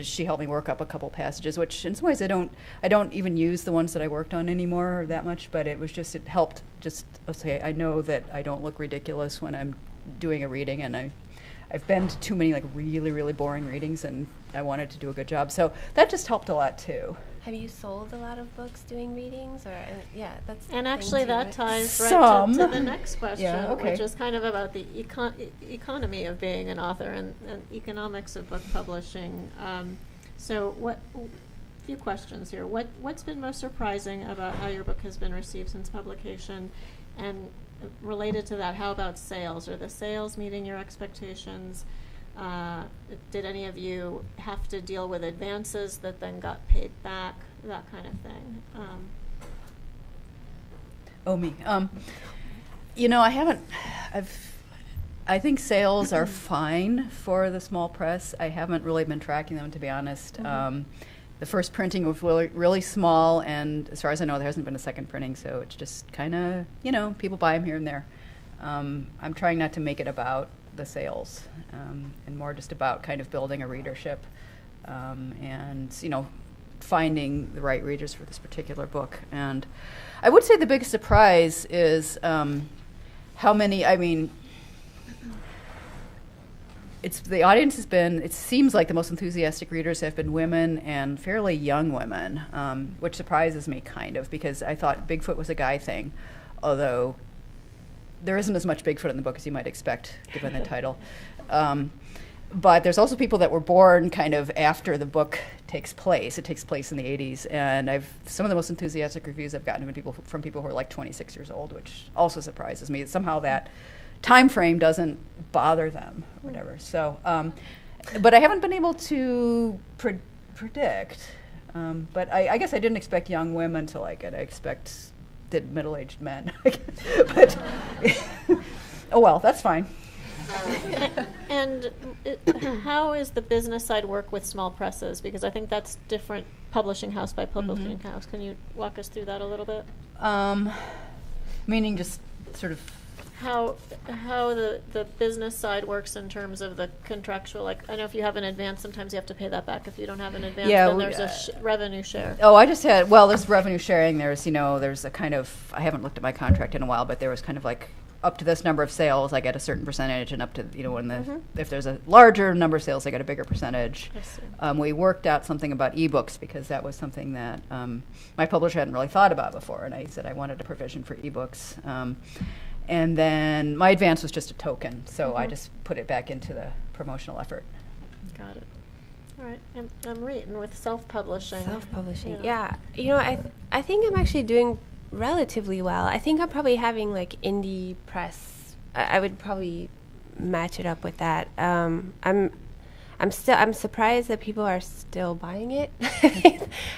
She helped me work up a couple passages, which in some ways I don't even use the ones that I worked on anymore that much, but it helped okay, I know that I don't look ridiculous when I'm doing a reading, and I've been to too many like really, really boring readings, and I wanted to do a good job. So that just helped a lot too. Have you sold a lot of books doing readings, or that's and actually too, that right? ties right to the next question, okay. which is kind of about the economy of being an author and economics of book publishing. Few questions here. What's been most surprising about how your book has been received since publication, and related to that, how about sales? Are the sales meeting your expectations? Did any of you have to deal with advances that then got paid back? That kind of thing. Me. I think sales are fine for the small press. I haven't really been tracking them, to be honest. Mm-hmm. The first printing was really, really small, and as far as I know, there hasn't been a second printing, so it's just kind of, people buy them here and there. I'm trying not to make it about the sales, and more just about kind of building a readership, and finding the right readers for this particular book. And I would say the biggest surprise is how many. The audience has been. It seems like the most enthusiastic readers have been women, and fairly young women, which surprises me kind of, because I thought Bigfoot was a guy thing, although there isn't as much Bigfoot in the book as you might expect, given the title. But there's also people that were born kind of after the book takes place. It takes place in the 80s, and some of the most enthusiastic reviews I've gotten from people who are like 26 years old, which also surprises me. Somehow that time frame doesn't bother them, or whatever. So, but I haven't been able to predict. But I guess I didn't expect young women to like it. I expected middle-aged men. But oh well, that's fine. And how is the business side work with small presses? Because I think that's different, publishing house by publishing house. Can you walk us through that a little bit? Meaning just sort of how the business side works in terms of the contractual. Like, I know if you have an advance, sometimes you have to pay that back. If you don't have an advance, then there's a revenue share. Oh, there's revenue sharing. There's a kind of, I haven't looked at my contract in a while, but there was kind of like, up to this number of sales, I get a certain percentage, and up to, if there's a larger number of sales, I get a bigger percentage. We worked out something about ebooks, because that was something that my publisher hadn't really thought about before, and I said I wanted a provision for ebooks. And then my advance was just a token, so I just put it back into the promotional effort. Got it. All right. I'm reading with self-publishing. Self-publishing, yeah. I think I'm actually doing relatively well. I think I'm probably having like indie press. I would probably match it up with that. I'm surprised that people are still buying it.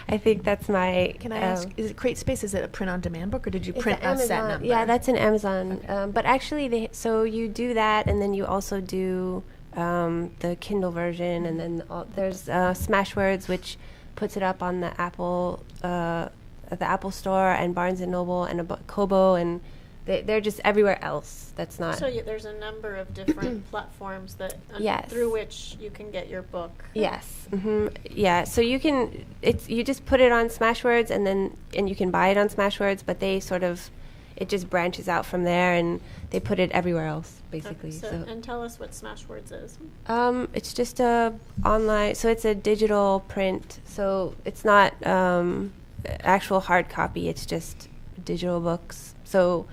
I think that's my. Can I ask? Is it Create Space? Is it a print-on-demand book, or did you print a set number? Yeah, that's an Amazon. Okay. But actually, so you do that, and then you also do the Kindle version, and then there's Smashwords, which puts it up on the Apple Store and Barnes and Noble and Kobo, and they're just everywhere else. That's not. So there's a number of different platforms that through which you can get your book. Yes. Mm-hmm. Yeah. So you just put it on Smashwords, and you can buy it on Smashwords, but it just branches out from there, and they put it everywhere else, basically. Okay, and tell us what Smashwords is. It's just a online. So it's a digital print. So it's not actual hard copy. It's just digital books. So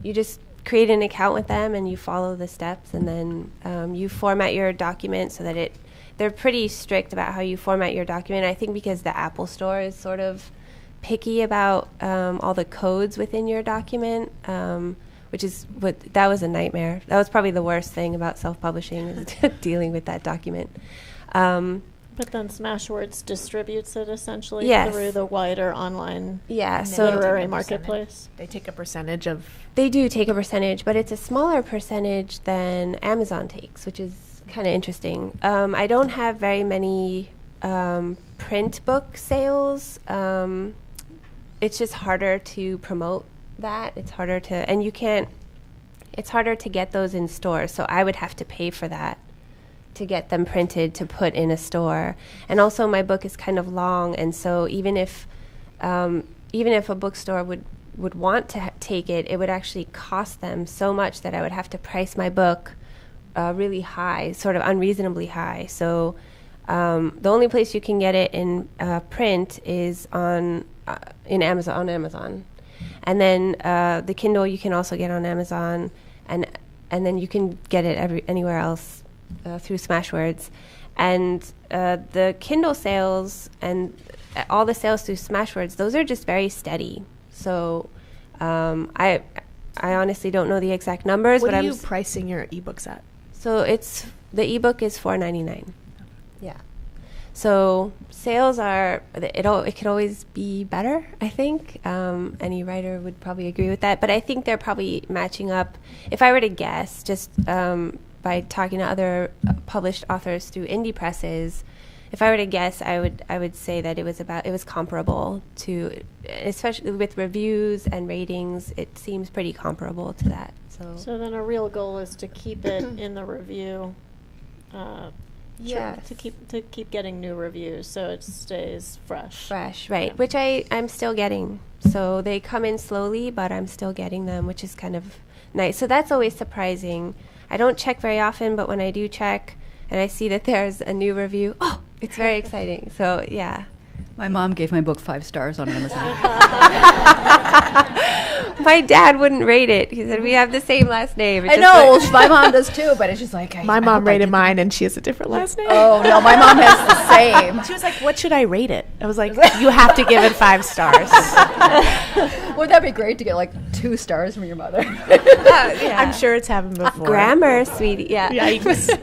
you just create an account with them, and you follow the steps, and then you format your document so that they're pretty strict about how you format your document. I think because the Apple Store is sort of picky about all the codes within your document, which is that was a nightmare. That was probably the worst thing about self-publishing is dealing with that document. But then Smashwords distributes it essentially Yes. through the wider online So literary marketplace. They take a percentage of. they do take a percentage, but it's a smaller percentage than Amazon takes, which is kind of interesting. I don't have very many print book sales. It's just harder to promote that. It's harder to get those in stores. So I would have to pay for that to get them printed to put in a store. And also my book is kind of long, and so even if a bookstore would want to take it, it would actually cost them so much that I would have to price my book really high, sort of unreasonably high. So the only place you can get it in print is on Amazon. And then the Kindle you can also get on Amazon, and then you can get it anywhere else through Smashwords. And the Kindle sales and all the sales through Smashwords, those are just very steady. So I honestly don't know the exact numbers. What but are you pricing your ebooks at? So the ebook is $4.99. Yeah. So sales it could always be better, I think. Any writer would probably agree with that. But I think they're probably matching up. If I were to guess, just by talking to other published authors through indie presses, if I were to guess, I would say that it was comparable to, especially with reviews and ratings, it seems pretty comparable to that. So then a real goal is to keep it in the review. Yes. To keep getting new reviews so it stays fresh. Fresh, right. Yeah. Which I'm still getting. So they come in slowly, but I'm still getting them, which is kind of nice. So that's always surprising. I don't check very often, but when I do check and I see that there's a new review, it's very exciting. So, yeah. My mom gave my book 5 stars on Amazon. My dad wouldn't rate it. He said, we have the same last name. It's I just know, like- my mom does too, but it's just like... My mom rated mine, and she has a different last name. Oh, no, my mom has the same. She was like, "What should I rate it?" I was like, "You have to give it 5 stars." Wouldn't that be great to get like 2 stars from your mother? Yeah. I'm sure it's happened before. Grammar, sweetie. Yeah. Yikes.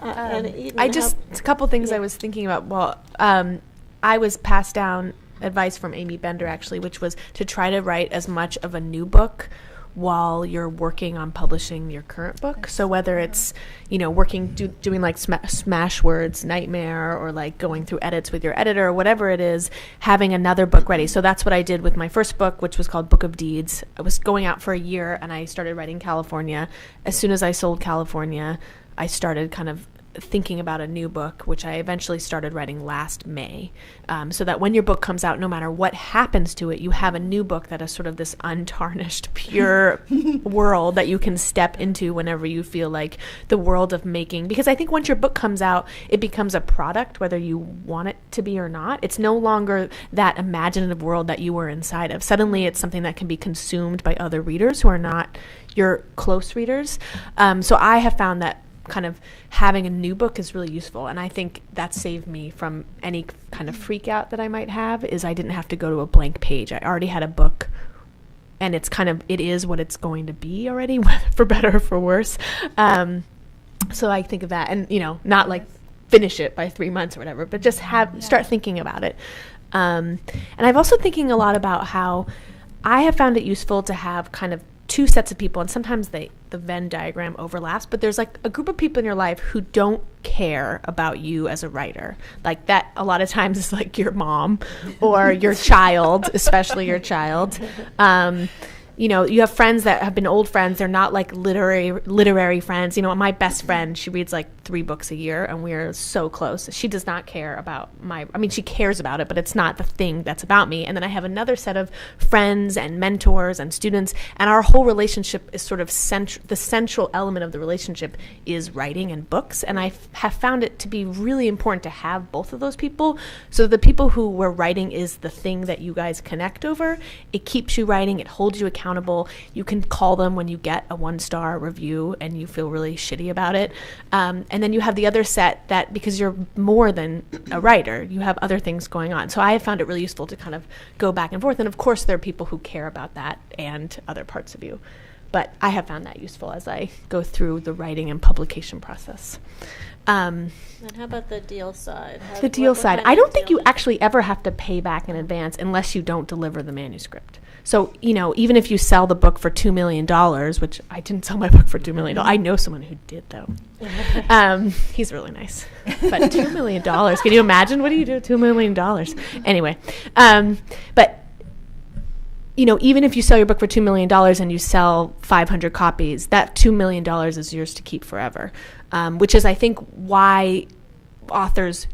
And Eden, I just a couple things I was thinking about. Well, I was passed down advice from Amy Bender actually, which was to try to write as much of a new book while you're working on publishing your current book. So whether it's doing like Smashwords, Nightmare, or like going through edits with your editor or whatever it is, having another book ready. So that's what I did with my first book, which was called Book of Deeds. I was going out for a year, and I started writing California. As soon as I sold California, I started kind of thinking about a new book, which I eventually started writing last May, so that when your book comes out, no matter what happens to it, you have a new book that is sort of this untarnished, pure world that you can step into whenever you feel like the world of making. Because I think once your book comes out, it becomes a product, whether you want it to be or not. It's no longer that imaginative world that you were inside of. Suddenly it's something that can be consumed by other readers who are not your close readers. So I have found that kind of having a new book is really useful, and I think that saved me from any kind of freak out that I might have. Is I didn't have to go to a blank page. I already had a book, and it is what it's going to be already, for better or for worse. So I think of that, and not like finish it by 3 months or whatever, but just start thinking about it. And I've also thinking a lot about how I have found it useful to have kind of 2 sets of people, and sometimes the Venn diagram overlaps, but there's like a group of people in your life who don't care about you as a writer. Like that a lot of times is like your mom or your child, especially your child. You have friends that have been old friends. They're not like literary friends. My best friend, she reads like 3 books a year, and we're so close. She does not care about she cares about it, but it's not the thing that's about me. And then I have another set of friends and mentors and students, and our whole relationship is sort of the central element of the relationship is writing and books. And I have found it to be really important to have both of those people. So the people where writing is the thing that you guys connect over, it keeps you writing, it holds you accountable. You can call them when you get a 1-star review and you feel really shitty about it. And And then you have the other set that, because you're more than a writer, you have other things going on. So I have found it really useful to kind of go back and forth. And of course, there are people who care about that and other parts of you. But I have found that useful as I go through the writing and publication process. And how about the deal side? The deal side. I don't think you actually ever have to pay back in advance unless you don't deliver the manuscript. So, even if you sell the book for $2 million, which I didn't sell my book for $2 million. I know someone who did, though. He's really nice. But $2 million, can you imagine? What do you do with $2 million? Anyway, but even if you sell your book for $2 million and you sell 500 copies, that $2 million is yours to keep forever, which is, I think, why authors,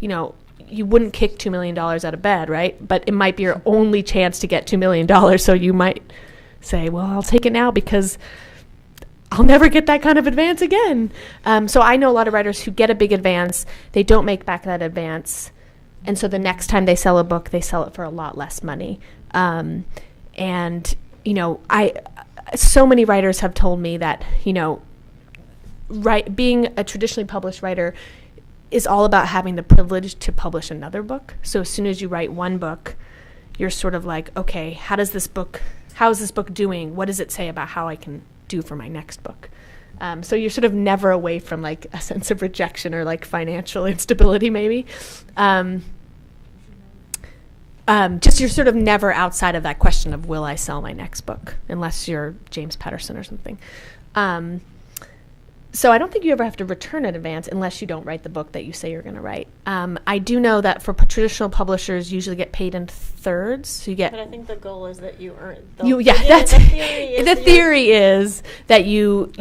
you wouldn't kick $2 million out of bed, right? But it might be your only chance to get $2 million. So you might say, well, I'll take it now because I'll never get that kind of advance again. So I know a lot of writers who get a big advance. They don't make back that advance. And so the next time they sell a book, they sell it for a lot less money. So many writers have told me that, being a traditionally published writer is all about having the privilege to publish another book. So as soon as you write one book, you're sort of like, okay, how is this book doing? What does it say about how I can do for my next book? So you're sort of never away from like a sense of rejection or like financial instability, maybe. Just you're sort of never outside of that question of, will I sell my next book? Unless you're James Patterson or something. So I don't think you ever have to return an advance unless you don't write the book that you say you're going to write. I do know that for traditional publishers, usually get paid in thirds. So you get. But I think the goal is that you earn. The theory is that you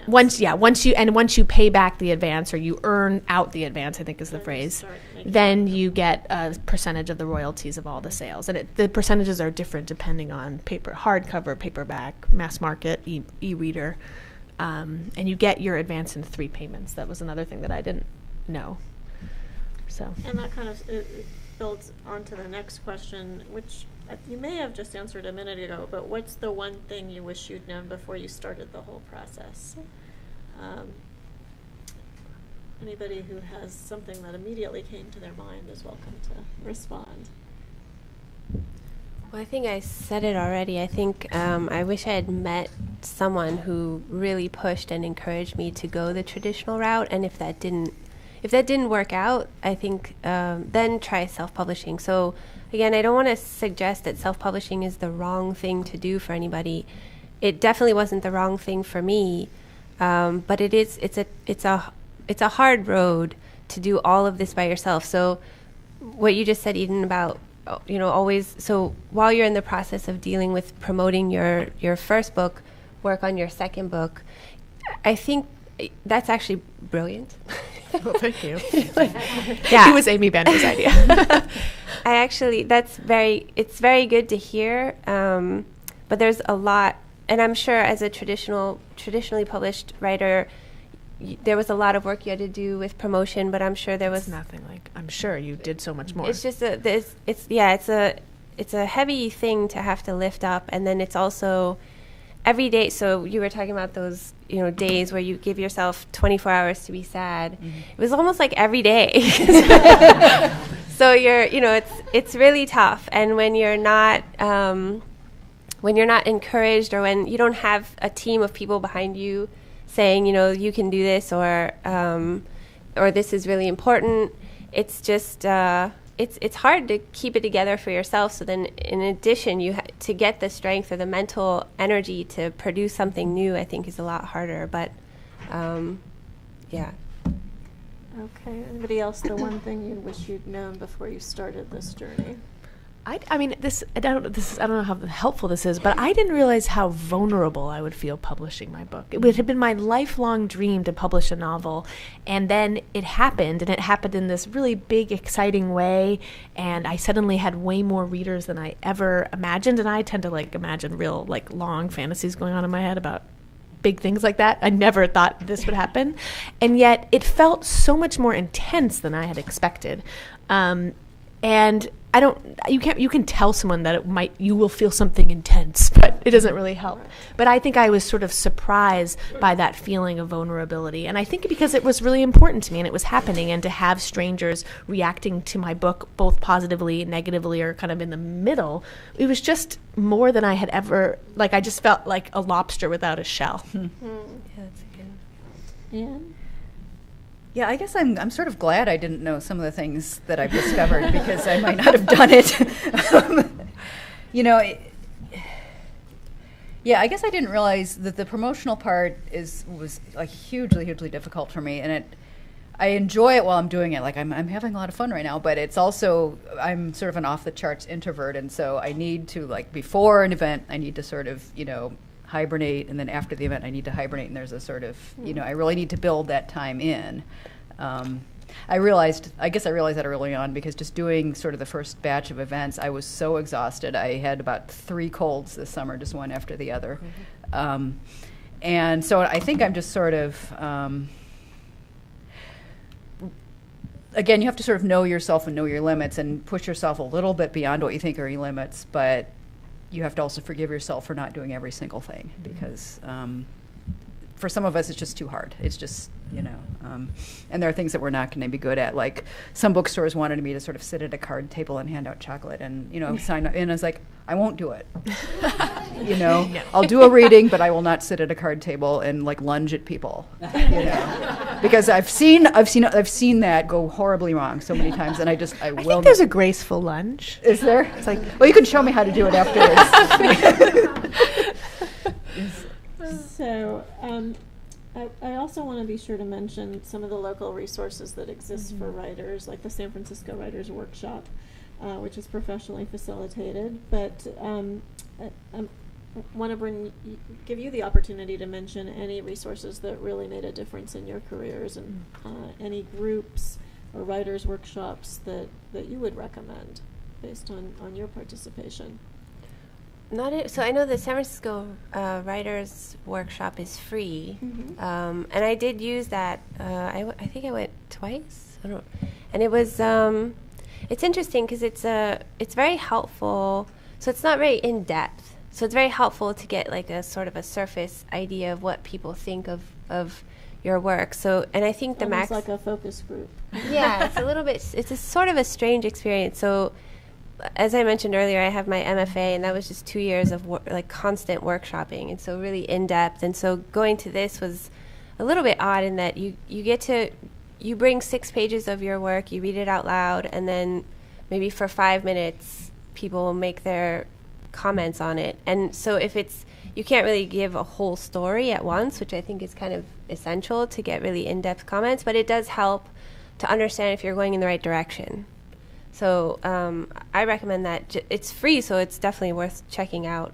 once you pay back the advance or you earn out the advance, I think is the phrase. Then you get a percentage of the royalties of all the sales, and the percentages are different depending on hardcover, paperback, mass market, e-reader. And you get your advance in 3 payments. That was another thing that I didn't know. So. And that kind of builds onto the next question, which you may have just answered a minute ago, but what's the one thing you wish you'd known before you started the whole process? Anybody who has something that immediately came to their mind is welcome to respond. Well, I think I said it already. I think I wish I had met someone who really pushed and encouraged me to go the traditional route. And if that didn't work out, I think then try self-publishing. So again, I don't want to suggest that self-publishing is the wrong thing to do for anybody. It definitely wasn't the wrong thing for me, but it's a hard road to do all of this by yourself. So what you just said, Eden, about always, so while you're in the process of dealing with promoting your first book, work on your second book. I think that's actually brilliant. Well, thank you. Yeah. It was Amy Bender's idea. It's very good to hear, but there's a lot, and I'm sure as a traditionally published writer, there was a lot of work you had to do with promotion, but I'm sure there was nothing like. I'm sure you did so much more. It's just it's a heavy thing to have to lift up, and then it's also every day. So you were talking about those days where you give yourself 24 hours to be sad. Mm-hmm. It was almost like every day. So it's really tough, and when you're not encouraged, or when you don't have a team of people behind you saying, you can do this, or this is really important. It's just, it's hard to keep it together for yourself. So then in addition, to get the strength or the mental energy to produce something new, I think is a lot harder. But, yeah. Okay. Anybody else, the one thing you wish you'd known before you started this journey? I mean, I don't know how helpful this is, but I didn't realize how vulnerable I would feel publishing my book. It would have been my lifelong dream to publish a novel, and then it happened, and it happened in this really big, exciting way, and I suddenly had way more readers than I ever imagined, and I tend to imagine real long fantasies going on in my head about big things like that. I never thought this would happen, and yet it felt so much more intense than I had expected. And you can tell someone that you will feel something intense, but it doesn't really help. But I think I was sort of surprised by that feeling of vulnerability. And I think because it was really important to me and it was happening, and to have strangers reacting to my book both positively, negatively, or kind of in the middle, it was just more than I had ever, like I just felt like a lobster without a shell. Yeah, that's a good. Anne? Yeah, I guess I'm sort of glad I didn't know some of the things that I've discovered because I might not have done it. Yeah, I guess I didn't realize that the promotional part was like hugely difficult for me, and I enjoy it while I'm doing it. Like I'm having a lot of fun right now, but it's also, I'm sort of an off the charts introvert, and so I need to, like, before an event I need to sort of, hibernate, and then after the event I need to hibernate, and there's a sort of, I really need to build that time in. I guess I realized that early on, because just doing sort of the first batch of events, I was so exhausted. I had about 3 colds this summer, just one after the other. And so I think I'm just sort of, again, you have to sort of know yourself and know your limits and push yourself a little bit beyond what you think are your limits, but you have to also forgive yourself for not doing every single thing, because for some of us it's just too hard. It's just, and there are things that we're not going to be good at. Like, some bookstores wanted me to sort of sit at a card table and hand out chocolate and, sign up, and I was like, I won't do it. I'll do a reading, but I will not sit at a card table and, like, lunge at people, because I've seen that go horribly wrong so many times, and I will. think there's a graceful lunge. Is there? It's like, well, you can show me how to do it afterwards. So, I also want to be sure to mention some of the local resources that exist for writers, like the San Francisco Writers Workshop, which is professionally facilitated. But I want to give you the opportunity to mention any resources that really made a difference in your careers, and any groups or writers' workshops that you would recommend based on your participation. So I know the San Francisco Writers Workshop is free, and I did use that. I think I went twice. And it was. It's interesting because it's very helpful. So it's not very in depth. So it's very helpful to get like a sort of a surface idea of what people think of your work. So, and I think the Almost like a focus group. Yeah, it's a little bit. It's a sort of a strange experience. So, as I mentioned earlier, I have my MFA, and that was just 2 years of constant workshopping, and so really in depth. And so going to this was a little bit odd in that you bring 6 pages of your work, you read it out loud, and then maybe for 5 minutes people will make their comments on it. And so you can't really give a whole story at once, which I think is kind of essential to get really in-depth comments, but it does help to understand if you're going in the right direction. So I recommend that. It's free, so it's definitely worth checking out.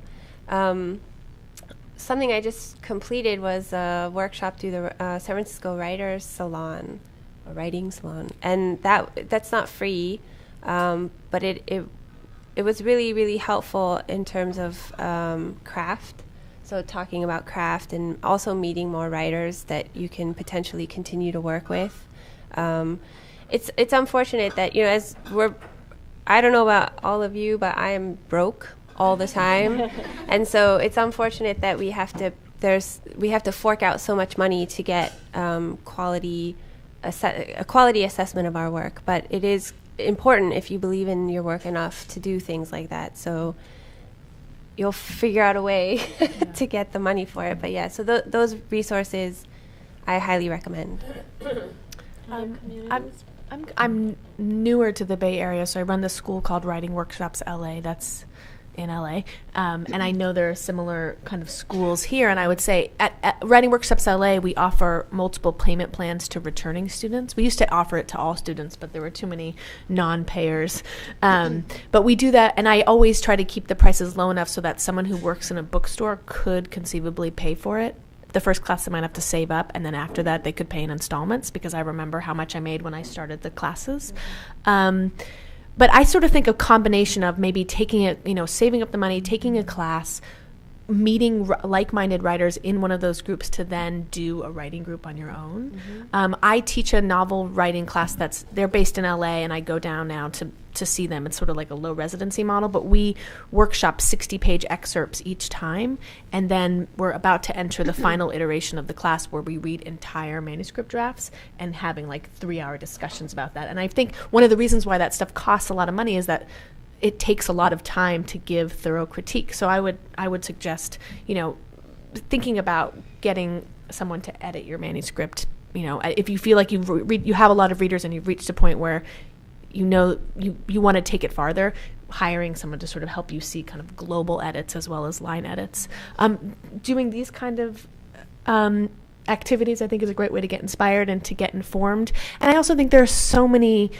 Something I just completed was a workshop through the San Francisco Writers Salon, a writing salon, and that's not free, but it was really, really helpful in terms of craft. So talking about craft and also meeting more writers that you can potentially continue to work with. It's unfortunate that, I don't know about all of you, but I am broke all the time. And so it's unfortunate that we have to fork out so much money to get a quality assessment of our work. But it is important if you believe in your work enough to do things like that. So you'll figure out a way to get the money for it. But yeah, so those resources I highly recommend. I'm newer to the Bay Area, so I run this school called Writing Workshops LA. That's in LA, and I know there are similar kind of schools here. And I would say at Writing Workshops LA, we offer multiple payment plans to returning students. We used to offer it to all students, but there were too many non-payers. But we do that, and I always try to keep the prices low enough so that someone who works in a bookstore could conceivably pay for it. The first class they might have to save up, and then after that they could pay in installments, because I remember how much I made when I started the classes. But I sort of think a combination of maybe taking it, saving up the money, taking a class, meeting like-minded writers in one of those groups to then do a writing group on your own. I teach a novel writing class they're based in LA, and I go down now to see them. It's sort of like a low residency model, but we workshop 60-page excerpts each time, and then we're about to enter the final iteration of the class where we read entire manuscript drafts and having like 3-hour discussions about that. And I think one of the reasons why that stuff costs a lot of money is that it takes a lot of time to give thorough critique. So I would suggest, thinking about getting someone to edit your manuscript. If you feel like you have a lot of readers and you've reached a point where you want to take it farther, hiring someone to sort of help you see kind of global edits as well as line edits. Doing these kind of activities, I think, is a great way to get inspired and to get informed. And I also think there's so many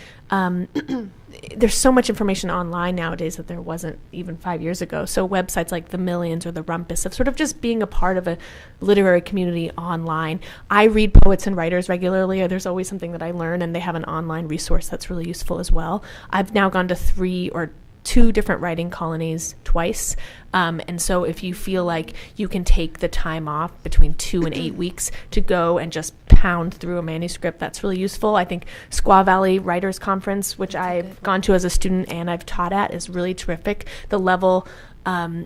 there's so much information online nowadays that there wasn't even 5 years ago. So websites like The Millions or The Rumpus of sort of just being a part of a literary community online. I read Poets and Writers regularly. There's always something that I learn, and they have an online resource that's really useful as well. I've now gone to 3 or 2 different writing colonies twice. And so if you feel like you can take the time off between 2 and 8 weeks to go and just pound through a manuscript, that's really useful. I think Squaw Valley Writers Conference, which I've gone to as a student and I've taught at, is really terrific. The level, I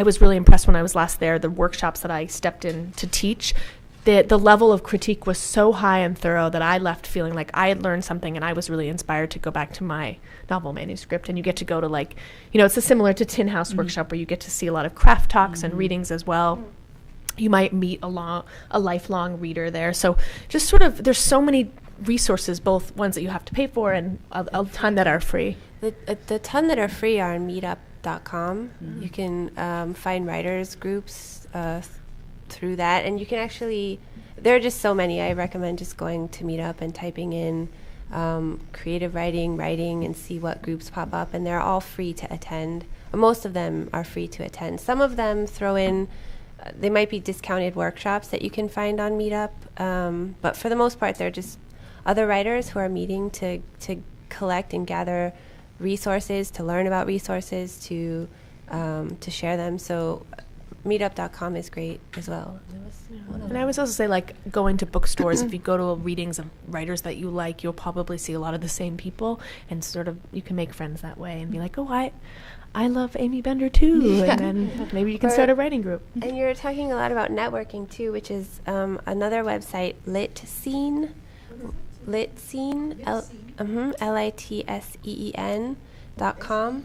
was really impressed when I was last there, the workshops that I stepped in to teach. The level of critique was so high and thorough that I left feeling like I had learned something, and I was really inspired to go back to my novel manuscript. And you get to go to it's similar to Tin House Workshop, where you get to see a lot of craft talks and readings as well. You might meet a lifelong reader there. So just sort of, there's so many resources, both ones that you have to pay for and a ton that are free. The ton that are free are on meetup.com. You can find writers groups through that, and you can actually, there are just so many. I recommend just going to Meetup and typing in creative writing, and see what groups pop up, and they're all free to attend. Most of them are free to attend. Some of them throw in, they might be discounted workshops that you can find on Meetup, but for the most part, they're just other writers who are meeting to collect and gather resources, to learn about resources, to share them. So meetup.com is great as well. And I always also say, going to bookstores, if you go to readings of writers that you like, you'll probably see a lot of the same people, and sort of you can make friends that way and be like, oh, I love Amy Bender too, and then maybe you can start a writing group. And you're talking a lot about networking too, which is another website, Litscene, LITSEEN.com.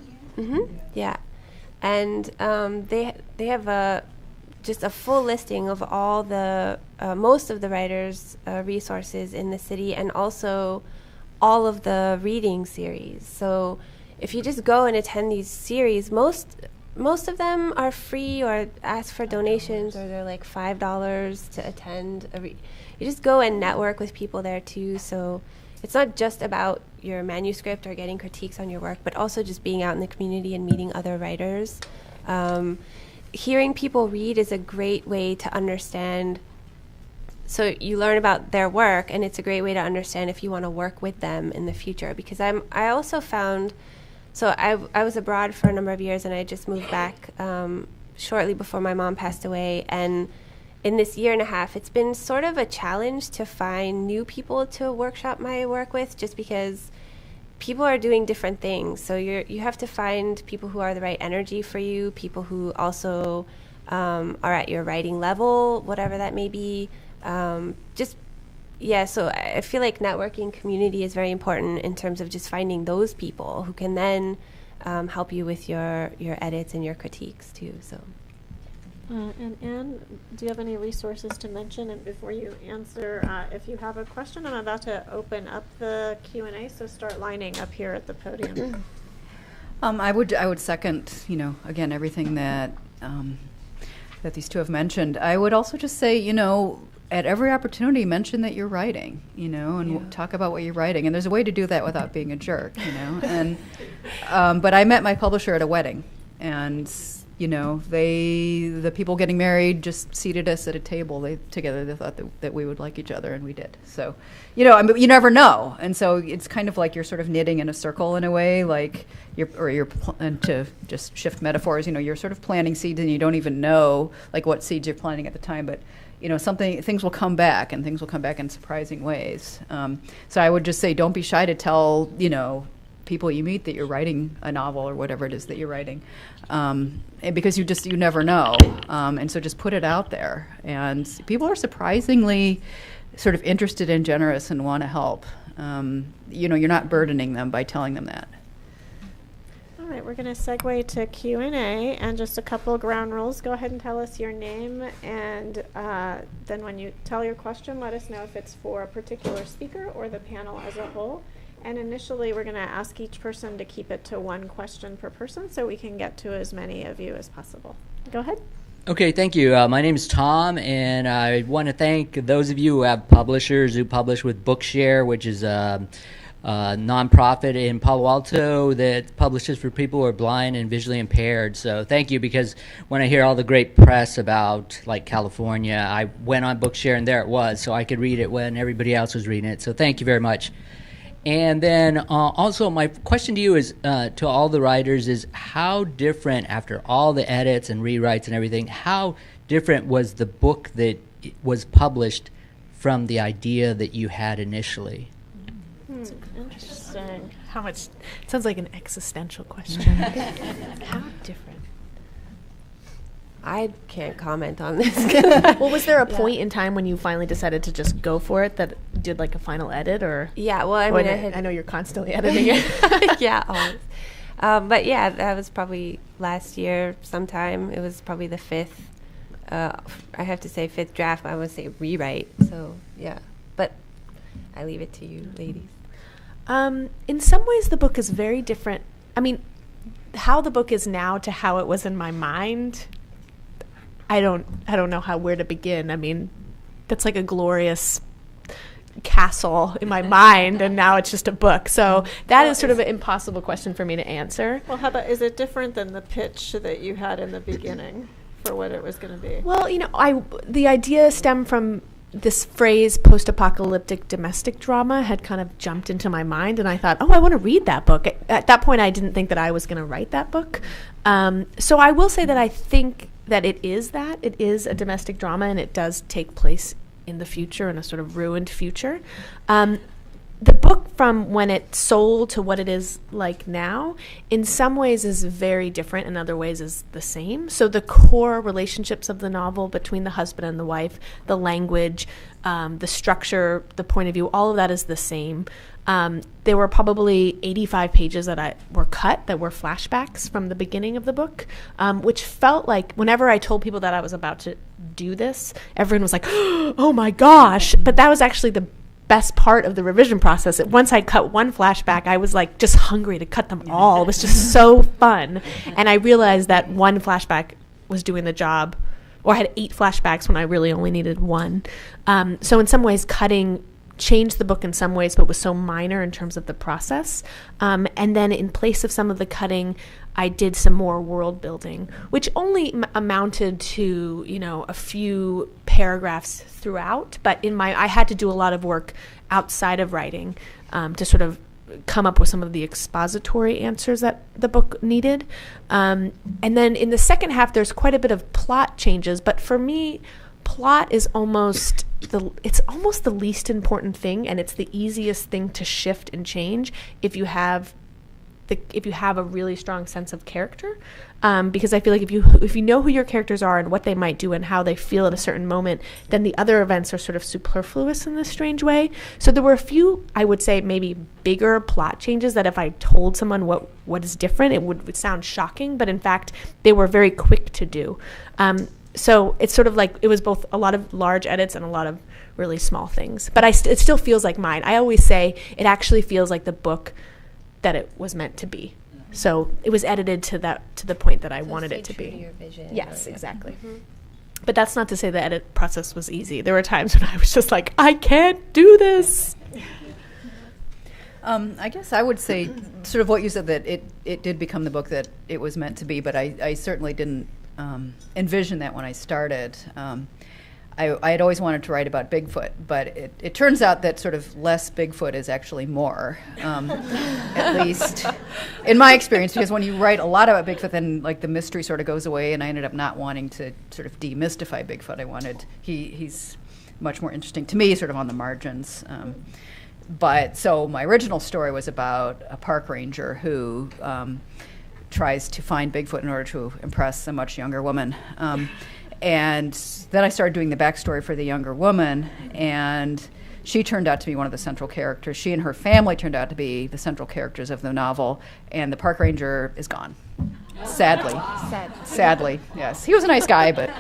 Yeah. And they have just a full listing of all the most of the writers' resources in the city, and also all of the reading series. So if you just go and attend these series, most of them are free or ask for donations, or they're like $5 to attend. You just go and network with people there too. So it's not just about your manuscript or getting critiques on your work, but also just being out in the community and meeting other writers. Hearing people read is a great way to understand. So you learn about their work, and it's a great way to understand if you want to work with them in the future. Because I also found, so I was abroad for a number of years, and I just moved back shortly before my mom passed away. And in this year and a half, it's been sort of a challenge to find new people to workshop my work with, just because people are doing different things. So you have to find people who are the right energy for you, people who also are at your writing level, whatever that may be. So I feel like networking community is very important in terms of just finding those people who can then help you with your edits and your critiques too. So. And Anne, do you have any resources to mention? And before you answer, if you have a question, I'm about to open up the Q&A, so start lining up here at the podium. I would second, again, everything that that these two have mentioned. I would also just say, at every opportunity, mention that you're writing, and talk about what you're writing. And there's a way to do that without being a jerk, And but I met my publisher at a wedding, and the people getting married just seated us at a table together. They thought that we would like each other, and we did. So, you never know. And so it's kind of like you're sort of knitting in a circle in a way, like and to just shift metaphors, you're sort of planting seeds and you don't even know like what seeds you're planting at the time, but things will come back, and things will come back in surprising ways. So I would just say, don't be shy to tell, people you meet that you're writing a novel or whatever it is that you're writing, and because you never know, and so just put it out there, and people are surprisingly sort of interested and generous and want to help. You're not burdening them by telling them that. All right, we're going to segue to Q&A, and just a couple of ground rules. Go ahead and tell us your name, and then when you tell your question, let us know if it's for a particular speaker or the panel as a whole. And initially, we're going to ask each person to keep it to one question per person so we can get to as many of you as possible. Go ahead. Okay, thank you. My name is Tom, and I want to thank those of you who have publishers who publish with Bookshare, which is a nonprofit in Palo Alto that publishes for people who are blind and visually impaired. So thank you, because when I hear all the great press about like California, I went on Bookshare and there it was, so I could read it when everybody else was reading it. So thank you very much. And then also my question to you is, to all the writers, is how different, after all the edits and rewrites and everything, how different was the book that was published from the idea that you had initially? Interesting. How much? Sounds like an existential question. How different? I can't comment on this. Well, was there a point in time when you finally decided to just go for it that did like a final edit, or? Yeah, well, I mean, I know you're constantly editing it. Yeah, always. But yeah, that was probably last year sometime. It was probably the fifth, I have to say fifth draft, I would say rewrite. So yeah, but I leave it to you ladies. In some ways, the book is very different. I mean, how the book is now to how it was in my mind, I don't know where to begin. I mean, that's like a glorious castle in my mind, and now it's just a book. So that is sort of an impossible question for me to answer. Well, how about, is it different than the pitch that you had in the beginning for what it was going to be? Well, the idea stemmed from this phrase, post-apocalyptic domestic drama, had kind of jumped into my mind, and I thought, I want to read that book. At that point, I didn't think that I was going to write that book. So I will say that I think that it is a domestic drama, and it does take place in the future, in a sort of ruined future. The book, from when it sold to what it is like now, in some ways is very different, in other ways is the same. So the core relationships of the novel between the husband and the wife, the language, the structure, the point of view, all of that is the same. There were probably 85 pages that were cut, that were flashbacks from the beginning of the book, which felt like whenever I told people that I was about to do this, everyone was like, oh my gosh. But that was actually the best part of the revision process. Once I cut one flashback, I was like just hungry to cut them all. It was just so fun. And I realized that one flashback was doing the job, or I had 8 flashbacks when I really only needed one. So in some ways, cutting changed the book in some ways, but was so minor in terms of the process. And then in place of some of the cutting, I did some more world building, which only amounted to, a few paragraphs throughout. But I had to do a lot of work outside of writing to sort of come up with some of the expository answers that the book needed. And then in the second half, there's quite a bit of plot changes. But for me, plot is almost the least important thing, and it's the easiest thing to shift and change if you have a really strong sense of character, because I feel like if you know who your characters are and what they might do and how they feel at a certain moment, then the other events are sort of superfluous in this strange way. So there were a few, I would say, maybe bigger plot changes that if I told someone what is different, it would sound shocking, but in fact they were very quick to do. So it's sort of like it was both a lot of large edits and a lot of really small things. But it still feels like mine. I always say it actually feels like the book that it was meant to be. So it was edited to the point that I wanted it to be. To your vision. Yes, exactly. Mm-hmm. But that's not to say the edit process was easy. There were times when I was just like, I can't do this. I guess I would say sort of what you said, that it did become the book that it was meant to be, but I certainly didn't envision that when I started. I had always wanted to write about Bigfoot, but it turns out that sort of less Bigfoot is actually more, at least in my experience, because when you write a lot about Bigfoot, then like the mystery sort of goes away, and I ended up not wanting to sort of demystify Bigfoot. He's much more interesting to me, sort of on the margins. But so my original story was about a park ranger who tries to find Bigfoot in order to impress a much younger woman. And then I started doing the backstory for the younger woman, and she turned out to be one of the central characters. She and her family turned out to be the central characters of the novel, and the park ranger is gone. Sadly. Sadly, yes. He was a nice guy, but...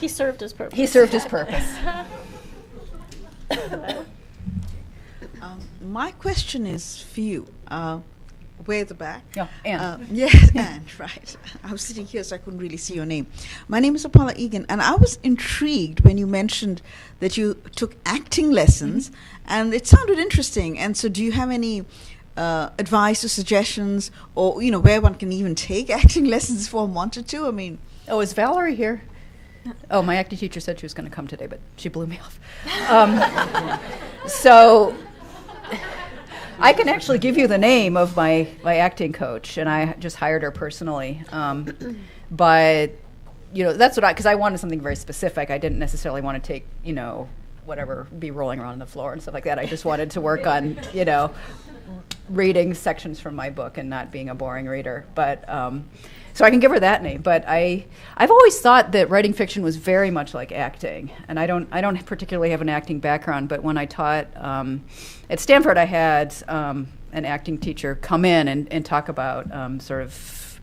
He served his purpose. He served his purpose. My question is for you. Way at the back. Yeah, Anne. Yes, Anne, right. I was sitting here, so I couldn't really see your name. My name is Apollo Egan, and I was intrigued when you mentioned that you took acting lessons, and it sounded interesting. And so do you have any advice or suggestions, or, where one can even take acting lessons if one wanted to? I mean... Oh, is Valerie here? Oh, my acting teacher said she was going to come today, but she blew me off. So... I can actually give you the name of my acting coach, and I just hired her personally. But, that's because I wanted something very specific. I didn't necessarily want to take, whatever, be rolling around on the floor and stuff like that. I just wanted to work on, reading sections from my book and not being a boring reader. But, so I can give her that name. But I've always thought that writing fiction was very much like acting. And I don't particularly have an acting background, but when I taught at Stanford, I had an acting teacher come in and talk about sort of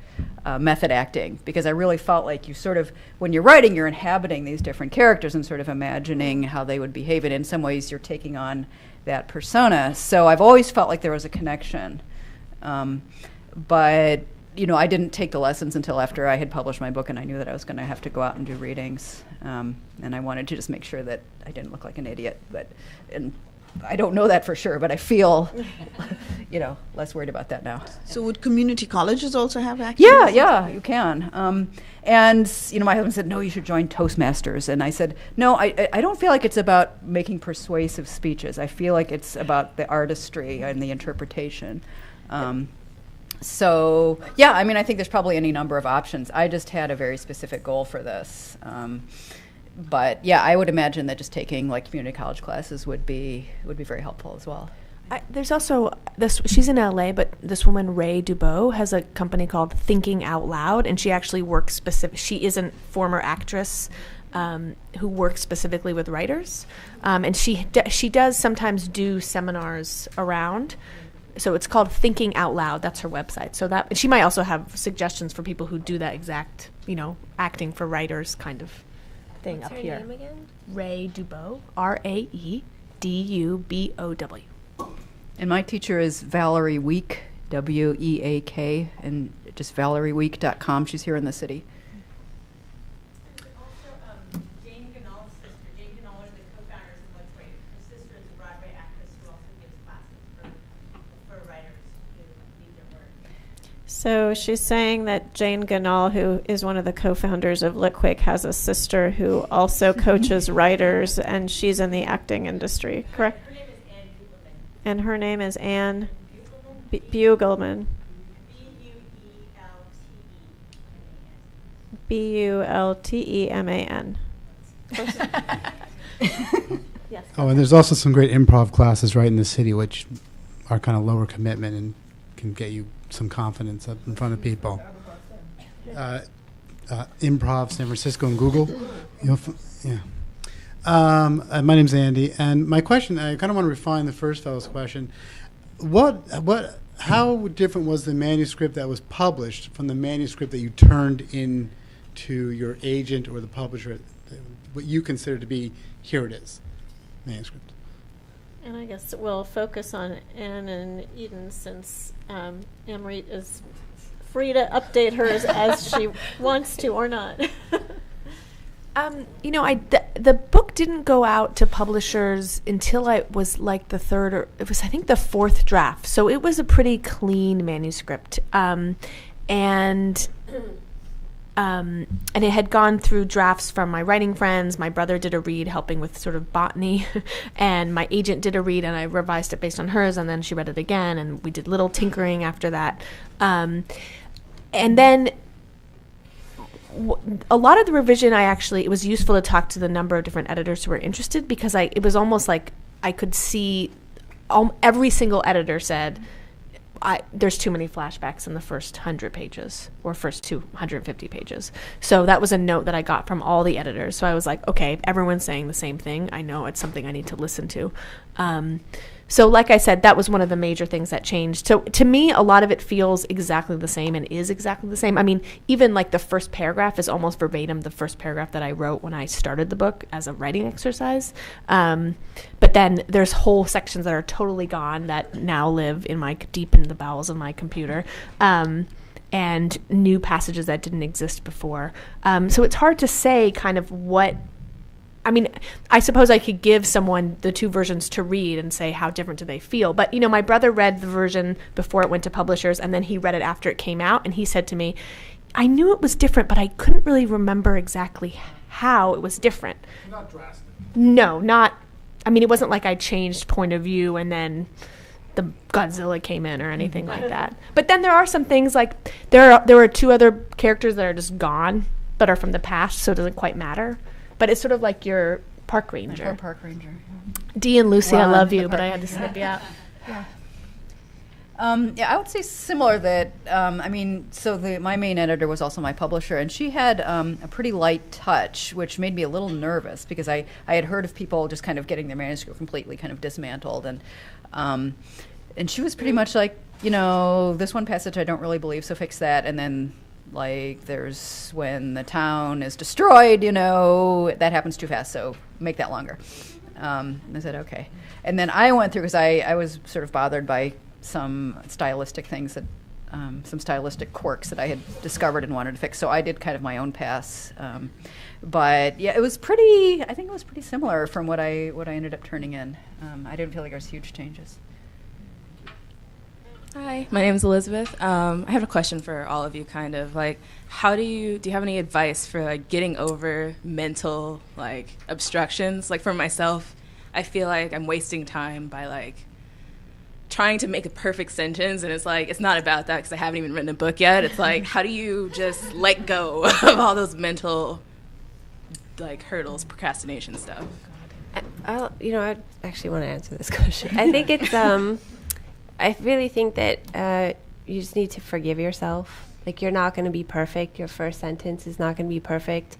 method acting, because I really felt like you sort of, when you're writing, you're inhabiting these different characters and sort of imagining how they would behave. And in some ways, you're taking on that persona. So I've always felt like there was a connection. But I didn't take the lessons until after I had published my book, and I knew that I was going to have to go out and do readings. And I wanted to just make sure that I didn't look like an idiot. And I don't know that for sure, but I feel, less worried about that now. So would community colleges also have acting? Yeah, you can. And my husband said, no, you should join Toastmasters. And I said, no, I don't feel like it's about making persuasive speeches. I feel like it's about the artistry and the interpretation. So, I think there's probably any number of options. I just had a very specific goal for this. But I would imagine that just taking like community college classes would be very helpful as well. There's also she's in LA, but this woman, Ray Dubois, has a company called Thinking Out Loud, and she actually works she is a former actress who works specifically with writers. And she does sometimes do seminars around. So it's called Thinking Out Loud. That's her website. So that she might also have suggestions for people who do that exact, acting for writers kind of thing. What's up her here. name again? Ray Dubois, RaeDuboc. And my teacher is Valerie Week, Weak, and just valerieweek.com. She's here in the city. Jane Ganal's sister. Jane Ganal, one of the co-founders of Litquake. Her sister is a Broadway actress who also gives classes for writers who need their work. So she's saying that Jane Ganal, who is one of the co-founders of Litquake, has a sister who also coaches writers, and she's in the acting industry, correct? Her name is Anne Bugelman. And her name is Anne Bugelman. Bugelteman. Yes. Oh, and there's also some great improv classes right in the city, which are kind of lower commitment and can get you some confidence up in front of people. Improv, San Francisco, and Google. My name's Andy, and my question, I kind of want to refine the first fellow's question. How different was the manuscript that was published from the manuscript that you turned in to your agent or the publisher, what you consider to be, here it is, manuscript? And I guess we'll focus on Anne and Eden, since Amrit is free to update hers as she wants to or not. The book didn't go out to publishers until I was like the third, or it was, I think, the fourth draft. So it was a pretty clean manuscript. And it had gone through drafts from my writing friends. My brother did a read helping with sort of botany, and my agent did a read, and I revised it based on hers, and then she read it again, and we did little tinkering after that. And then a lot of the revision, it was useful to talk to the number of different editors who were interested, because it was almost like I could see every single editor said, there's too many flashbacks in the first 100 pages or first 250 pages. So that was a note that I got from all the editors. So I was like, okay, everyone's saying the same thing. I know it's something I need to listen to. So like I said, that was one of the major things that changed. So to me, a lot of it feels exactly the same and is exactly the same. I mean, even like the first paragraph is almost verbatim the first paragraph that I wrote when I started the book as a writing exercise. But then there's whole sections that are totally gone that now live deep in the bowels of my computer. And new passages that didn't exist before. So it's hard to say kind of what. I mean, I suppose I could give someone the two versions to read and say how different do they feel. But, my brother read the version before it went to publishers, and then he read it after it came out, and he said to me, I knew it was different, but I couldn't really remember exactly how it was different. Not drastic. No, not. I mean, it wasn't like I changed point of view and then the Godzilla came in or anything like that. But then there are some things like there were two other characters that are just gone, but are from the past, so it doesn't quite matter. But it's sort of like your park ranger. Our park ranger. Dee and Lucy, I Ron, love the you, but park I had to snip you out. I would say similar that, my main editor was also my publisher, and she had a pretty light touch, which made me a little nervous because I had heard of people just kind of getting their manuscript completely kind of dismantled. And she was pretty much like, this one passage I don't really believe, so fix that. And then, like, there's when the town is destroyed, that happens too fast, so make that longer. I said, okay. And then I went through, because I was sort of bothered by some stylistic things that, some stylistic quirks that I had discovered and wanted to fix. So I did kind of my own pass. But yeah, it was pretty similar from what I ended up turning in. I didn't feel like there was huge changes. Hi, my name is Elizabeth. I have a question for all of you, kind of like, do you have any advice for like getting over mental like obstructions? Like for myself, I feel like I'm wasting time by like trying to make a perfect sentence, and it's like it's not about that because I haven't even written a book yet. It's like, how do you just let go of all those mental like hurdles, procrastination stuff? I actually want to answer this question. I think it's I really think that you just need to forgive yourself. Like, you're not going to be perfect. Your first sentence is not going to be perfect.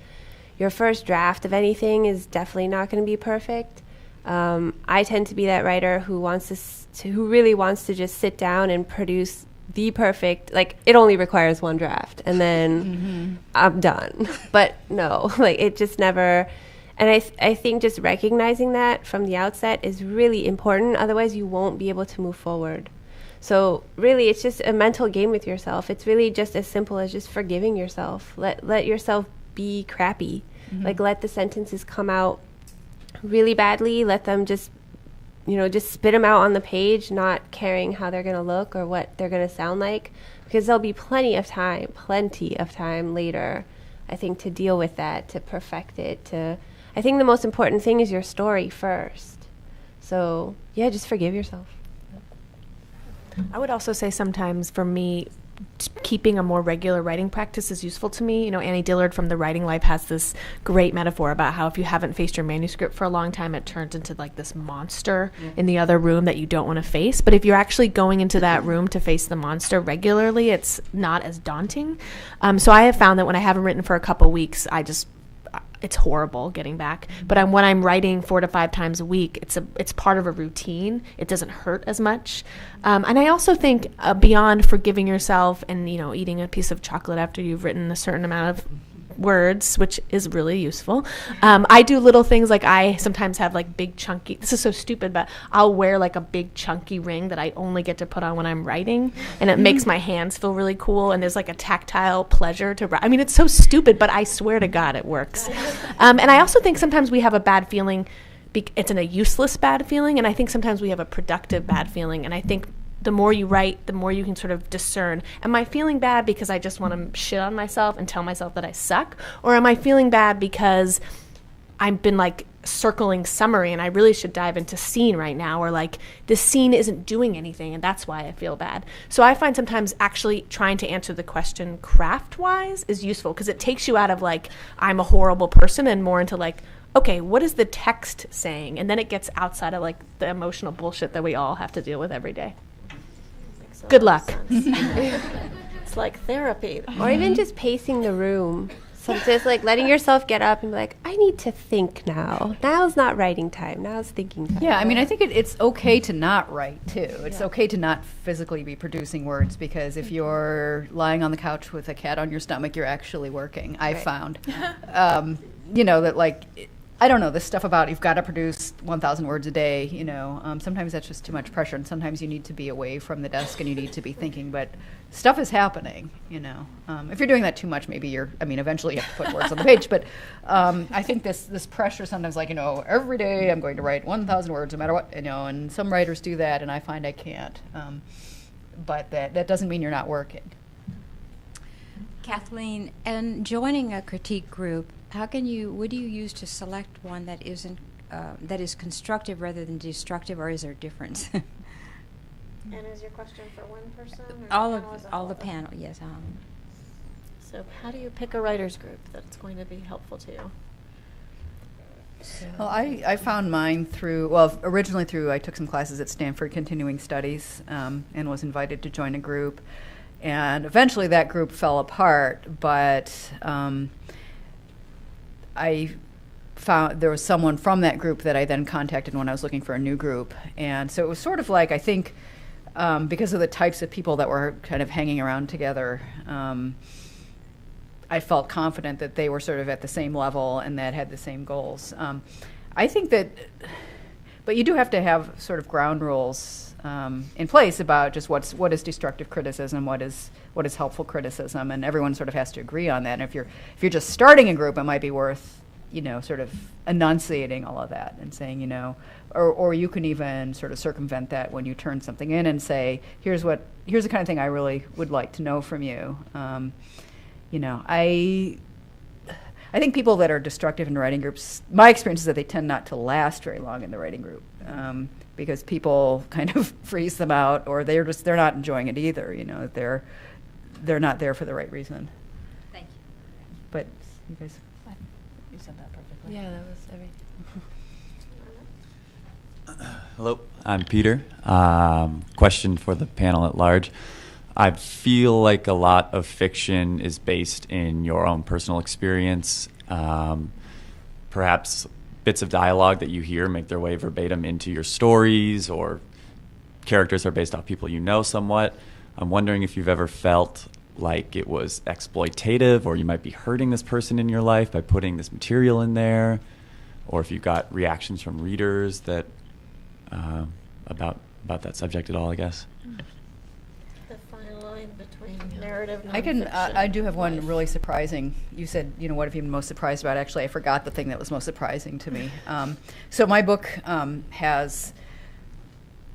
Your first draft of anything is definitely not going to be perfect. I tend to be that writer who who really wants to just sit down and produce the perfect, like, it only requires one draft, and then I'm done. But no, like, it just never. And I think just recognizing that from the outset is really important. Otherwise, you won't be able to move forward. So really, it's just a mental game with yourself. It's really just as simple as just forgiving yourself. Let yourself be crappy. Like, let the sentences come out really badly. Let them just spit them out on the page, not caring how they're going to look or what they're going to sound like. Because there'll be plenty of time later, I think, to deal with that, to perfect it, I think the most important thing is your story first. So, yeah, just forgive yourself. I would also say sometimes for me, keeping a more regular writing practice is useful to me. Annie Dillard from The Writing Life has this great metaphor about how if you haven't faced your manuscript for a long time, it turns into like this monster in the other room that you don't want to face. But if you're actually going into that room to face the monster regularly, it's not as daunting. So I have found that when I haven't written for a couple weeks, it's horrible getting back. But when I'm writing 4 to 5 times a week, it's part of a routine. It doesn't hurt as much. And I also think beyond forgiving yourself and eating a piece of chocolate after you've written a certain amount of words, which is really useful. I do little things like I sometimes have like big chunky, this is so stupid, but I'll wear like a big chunky ring that I only get to put on when I'm writing, and it makes my hands feel really cool, and there's like a tactile pleasure to write. I mean, it's so stupid, but I swear to God it works. And I also think sometimes we have a bad feeling, it's in a useless bad feeling, and I think sometimes we have a productive bad feeling, and I think the more you write, the more you can sort of discern, am I feeling bad because I just want to shit on myself and tell myself that I suck? Or am I feeling bad because I've been like circling summary and I really should dive into scene right now, or like this scene isn't doing anything and that's why I feel bad. So I find sometimes actually trying to answer the question craft-wise is useful, because it takes you out of like, I'm a horrible person, and more into like, okay, what is the text saying? And then it gets outside of like the emotional bullshit that we all have to deal with every day. Good luck. It's like therapy. Or even just pacing the room. So just like letting yourself get up and be like, I need to think now. Now's not writing time. Now's thinking time. Yeah, I mean, I think it's okay to not write, too. It's okay to not physically be producing words, because if you're lying on the couch with a cat on your stomach, you're actually working, I found. That like, I don't know, this stuff about you've got to produce 1,000 words a day, sometimes that's just too much pressure, and sometimes you need to be away from the desk and you need to be thinking, but stuff is happening, If you're doing that too much, maybe eventually you have to put words on the page, but I think this pressure sometimes, like, every day I'm going to write 1,000 words no matter what, and some writers do that, and I find I can't, but that doesn't mean you're not working. Kathleen, and joining a critique group, what do you use to select one that isn't that is constructive rather than destructive, or is there a difference? And is your question for one person? Or all the panel, yes. So how do you pick a writer's group that's going to be helpful to you? Well, I found mine originally I took some classes at Stanford Continuing Studies, and was invited to join a group. And eventually that group fell apart, but I found there was someone from that group that I then contacted when I was looking for a new group. And so it was sort of like, I think, because of the types of people that were kind of hanging around together, I felt confident that they were sort of at the same level and that had the same goals. I think that, but you do have to have sort of ground rules in place about just what is destructive criticism, what is helpful criticism, and everyone sort of has to agree on that. And if you're just starting a group, it might be worth sort of enunciating all of that and saying or you can even sort of circumvent that when you turn something in and say, here's the kind of thing I really would like to know from you. I think people that are destructive in writing groups, my experience is that they tend not to last very long in the writing group, because people kind of freeze them out, or they're not enjoying it either. They're not there for the right reason. Thank you. But you guys, you said that perfectly. Yeah, that was everything. Hello, I'm Peter. Question for the panel at large. I feel like a lot of fiction is based in your own personal experience. Perhaps bits of dialogue that you hear make their way verbatim into your stories, or characters are based off people you know somewhat. I'm wondering if you've ever felt like it was exploitative, or you might be hurting this person in your life by putting this material in there, or if you got reactions from readers that about that subject at all, I guess. The fine line between narrative and I can. I do have one really surprising. You said, what have you been most surprised about? Actually, I forgot the thing that was most surprising to me. So my book has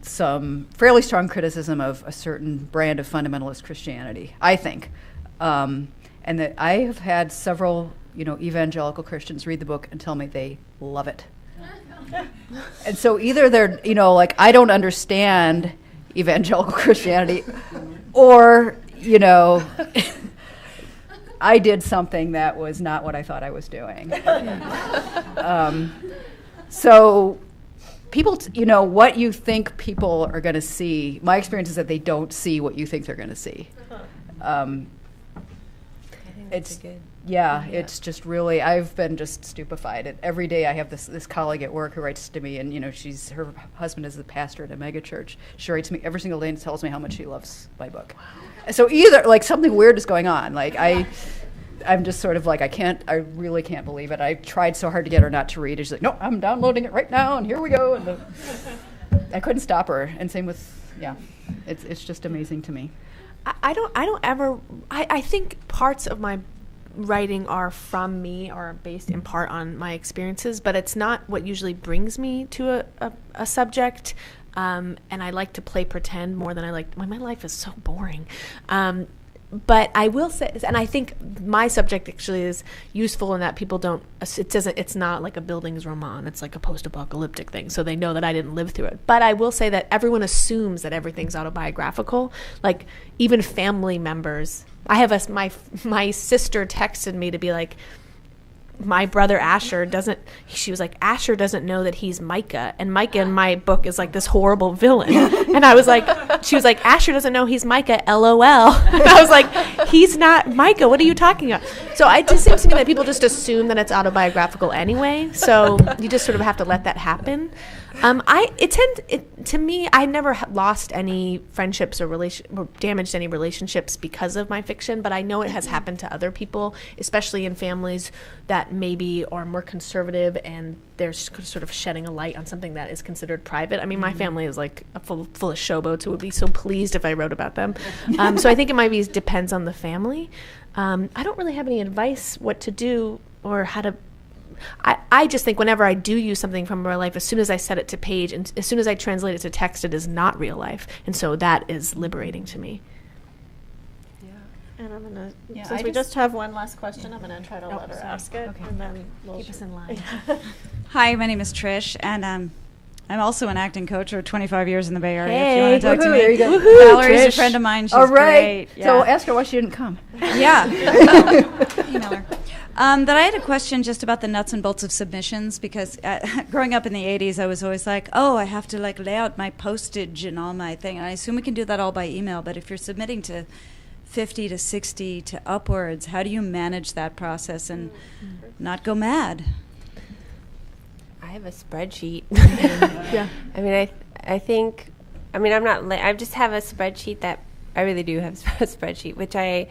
some fairly strong criticism of a certain brand of fundamentalist Christianity, I think, and that I have had several, evangelical Christians read the book and tell me they love it. And so either they're, like, I don't understand evangelical Christianity, or, I did something that was not what I thought I was doing. So people, what you think people are going to see, my experience is that they don't see what you think they're going to see. I think that's good. Yeah, it's just really, I've been just stupefied. Every day I have this colleague at work who writes to me, and her husband is the pastor at a mega church. She writes to me every single day and tells me how much she loves my book. Wow. So either, like, something weird is going on. Like, I'm just sort of like, I really can't believe it. I tried so hard to get her not to read. She's like, no, I'm downloading it right now, and here we go. And I couldn't stop her. And same with, it's just amazing to me. I think parts of my writing are from me or based in part on my experiences, but it's not what usually brings me to a subject. And I like to play pretend more than I like. My life is so boring. But I will say, and I think my subject actually is useful in that people don't, it's not like a Bildungsroman, it's like a post-apocalyptic thing, so they know that I didn't live through it. But I will say that everyone assumes that everything's autobiographical, like even family members. I have my sister texted me to be like, my brother Asher she was like, Asher doesn't know that he's Micah, and Micah in my book is like this horrible villain. And I was like, she was like, Asher doesn't know he's Micah, LOL. And I was like, he's not Micah, what are you talking about? So it just seems to me that people just assume that it's autobiographical anyway, so you just sort of have to let that happen. To me, I never lost any friendships or damaged any relationships because of my fiction, but I know it has happened to other people, especially in families that maybe are more conservative and they're sort of shedding a light on something that is considered private. I mean, my family is like full of showboats who would be so pleased if I wrote about them. So I think it depends on the family. I don't really have any advice what to do or how to. I just think whenever I do use something from real life, as soon as I set it to page and as soon as I translate it to text, it is not real life. And so that is liberating to me. And I'm going to, since we just have one last question, I'm going to try to let her ask it. Okay. And then we'll keep us in line. Hi, my name is Trish, and I'm also an acting coach for 25 years in the Bay Area. Hey, if you want to talk to me. There you go. Valerie's Trish. a friend of mine. She's all right. great. Yeah. So ask her why she didn't come. Yeah. Email her. That I had a question just about the nuts and bolts of submissions, because growing up in the 80s, I was always like, I have to like lay out my postage and all my thing. And I assume we can do that all by email, but if you're submitting to 50 to 60 to upwards, how do you manage that process and not go mad? I have a spreadsheet. Yeah. I mean, I just have a spreadsheet that I really do have a spreadsheet, which I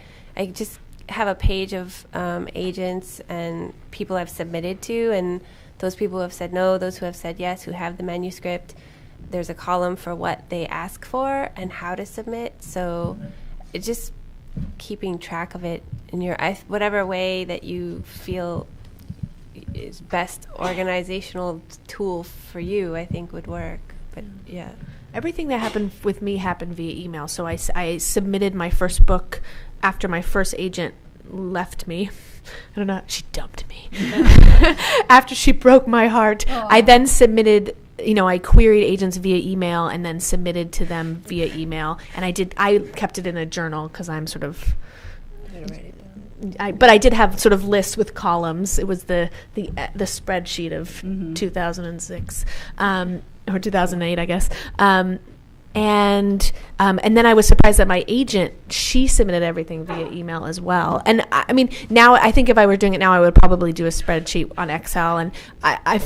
just have a page of agents and people I've submitted to, and those people who have said no, those who have said yes, who have the manuscript. There's a column for what they ask for and how to submit. So it's just keeping track of it in your whatever way that you feel is best organizational tool for you, I think would work. But yeah. Everything that happened with me happened via email. So I submitted my first book after my first agent left me. I don't know. She dumped me. After she broke my heart. Aww. I then submitted, I queried agents via email and then submitted to them via email. And I kept it in a journal because I'm sort of... But I did have sort of lists with columns. It was the spreadsheet of 2006 or 2008, I guess. And then I was surprised that my agent, she submitted everything via email as well. And I mean, now I think if I were doing it now, I would probably do a spreadsheet on Excel. And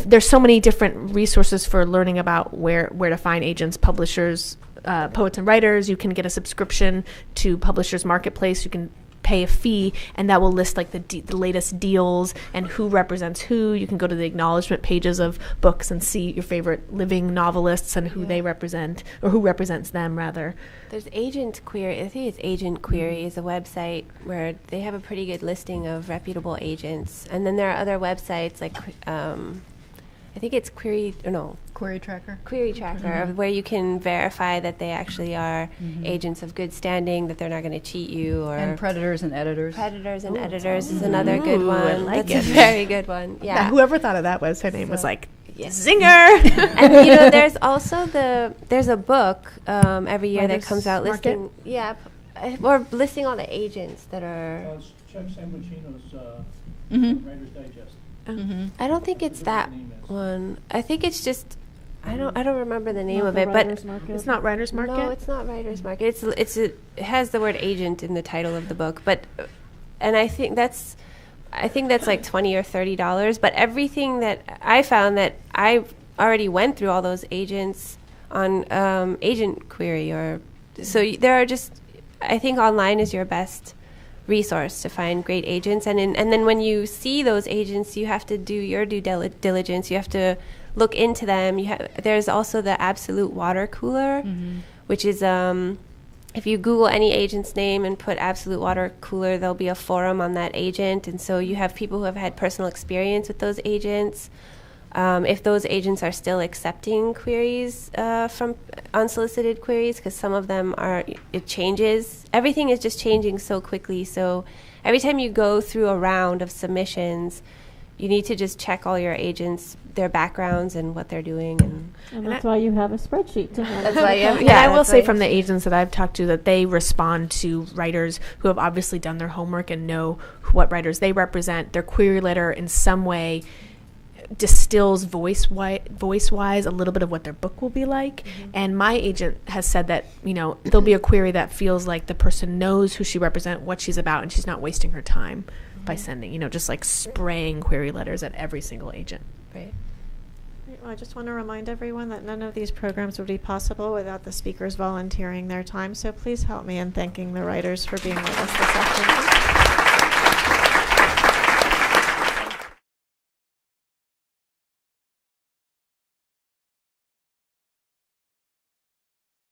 there's so many different resources for learning about where to find agents, publishers, poets and writers. You can get a subscription to Publishers Marketplace. You can pay a fee, and that will list like the latest deals and who represents who. You can go to the acknowledgement pages of books and see your favorite living novelists and who they represent, or who represents them rather. There's Agent Query. I think it's Agent Query is a website where they have a pretty good listing of reputable agents. And then there are other websites like I think it's Query Tracker, where you can verify that they actually are agents of good standing, that they're not going to cheat you. And Predators and Editors. Editors is another good one. I like That's it. a very good one. Yeah. Now, whoever thought of that website name was like, zinger! And there's also there's a book every year that comes out listing, or listing all the agents that are. Chuck Sambucino's Writer's Digest. I don't think it's that one. I think it's just I don't remember the name of it, but it's not Writer's Market. No, it's not Writer's Market. It has the word agent in the title of the book, and I think that's like $20 or $30. But everything that I found, that I already went through all those agents on Agent Query, so there are just, I think online is your best resource to find great agents. And then when you see those agents, you have to do your due diligence. You have to look into them. There's also the Absolute Water Cooler, which is if you Google any agent's name and put Absolute Water Cooler, there'll be a forum on that agent. And so you have people who have had personal experience with those agents. If those agents are still accepting queries from unsolicited queries, because some of them it changes. Everything is just changing so quickly. So every time you go through a round of submissions, you need to just check all your agents, their backgrounds, and what they're doing. And that's why you have a spreadsheet to have. That's why you have, Yeah, I will say from the agents that I've talked to that they respond to writers who have obviously done their homework and know what writers they represent. Their query letter in some way distills voice-wise a little bit of what their book will be like. And my agent has said that, there'll be a query that feels like the person knows who she represents, what she's about, and she's not wasting her time by sending, just like spraying query letters at every single agent. Right. Well, I just want to remind everyone that none of these programs would be possible without the speakers volunteering their time. So please help me in thanking the writers for being with us this afternoon.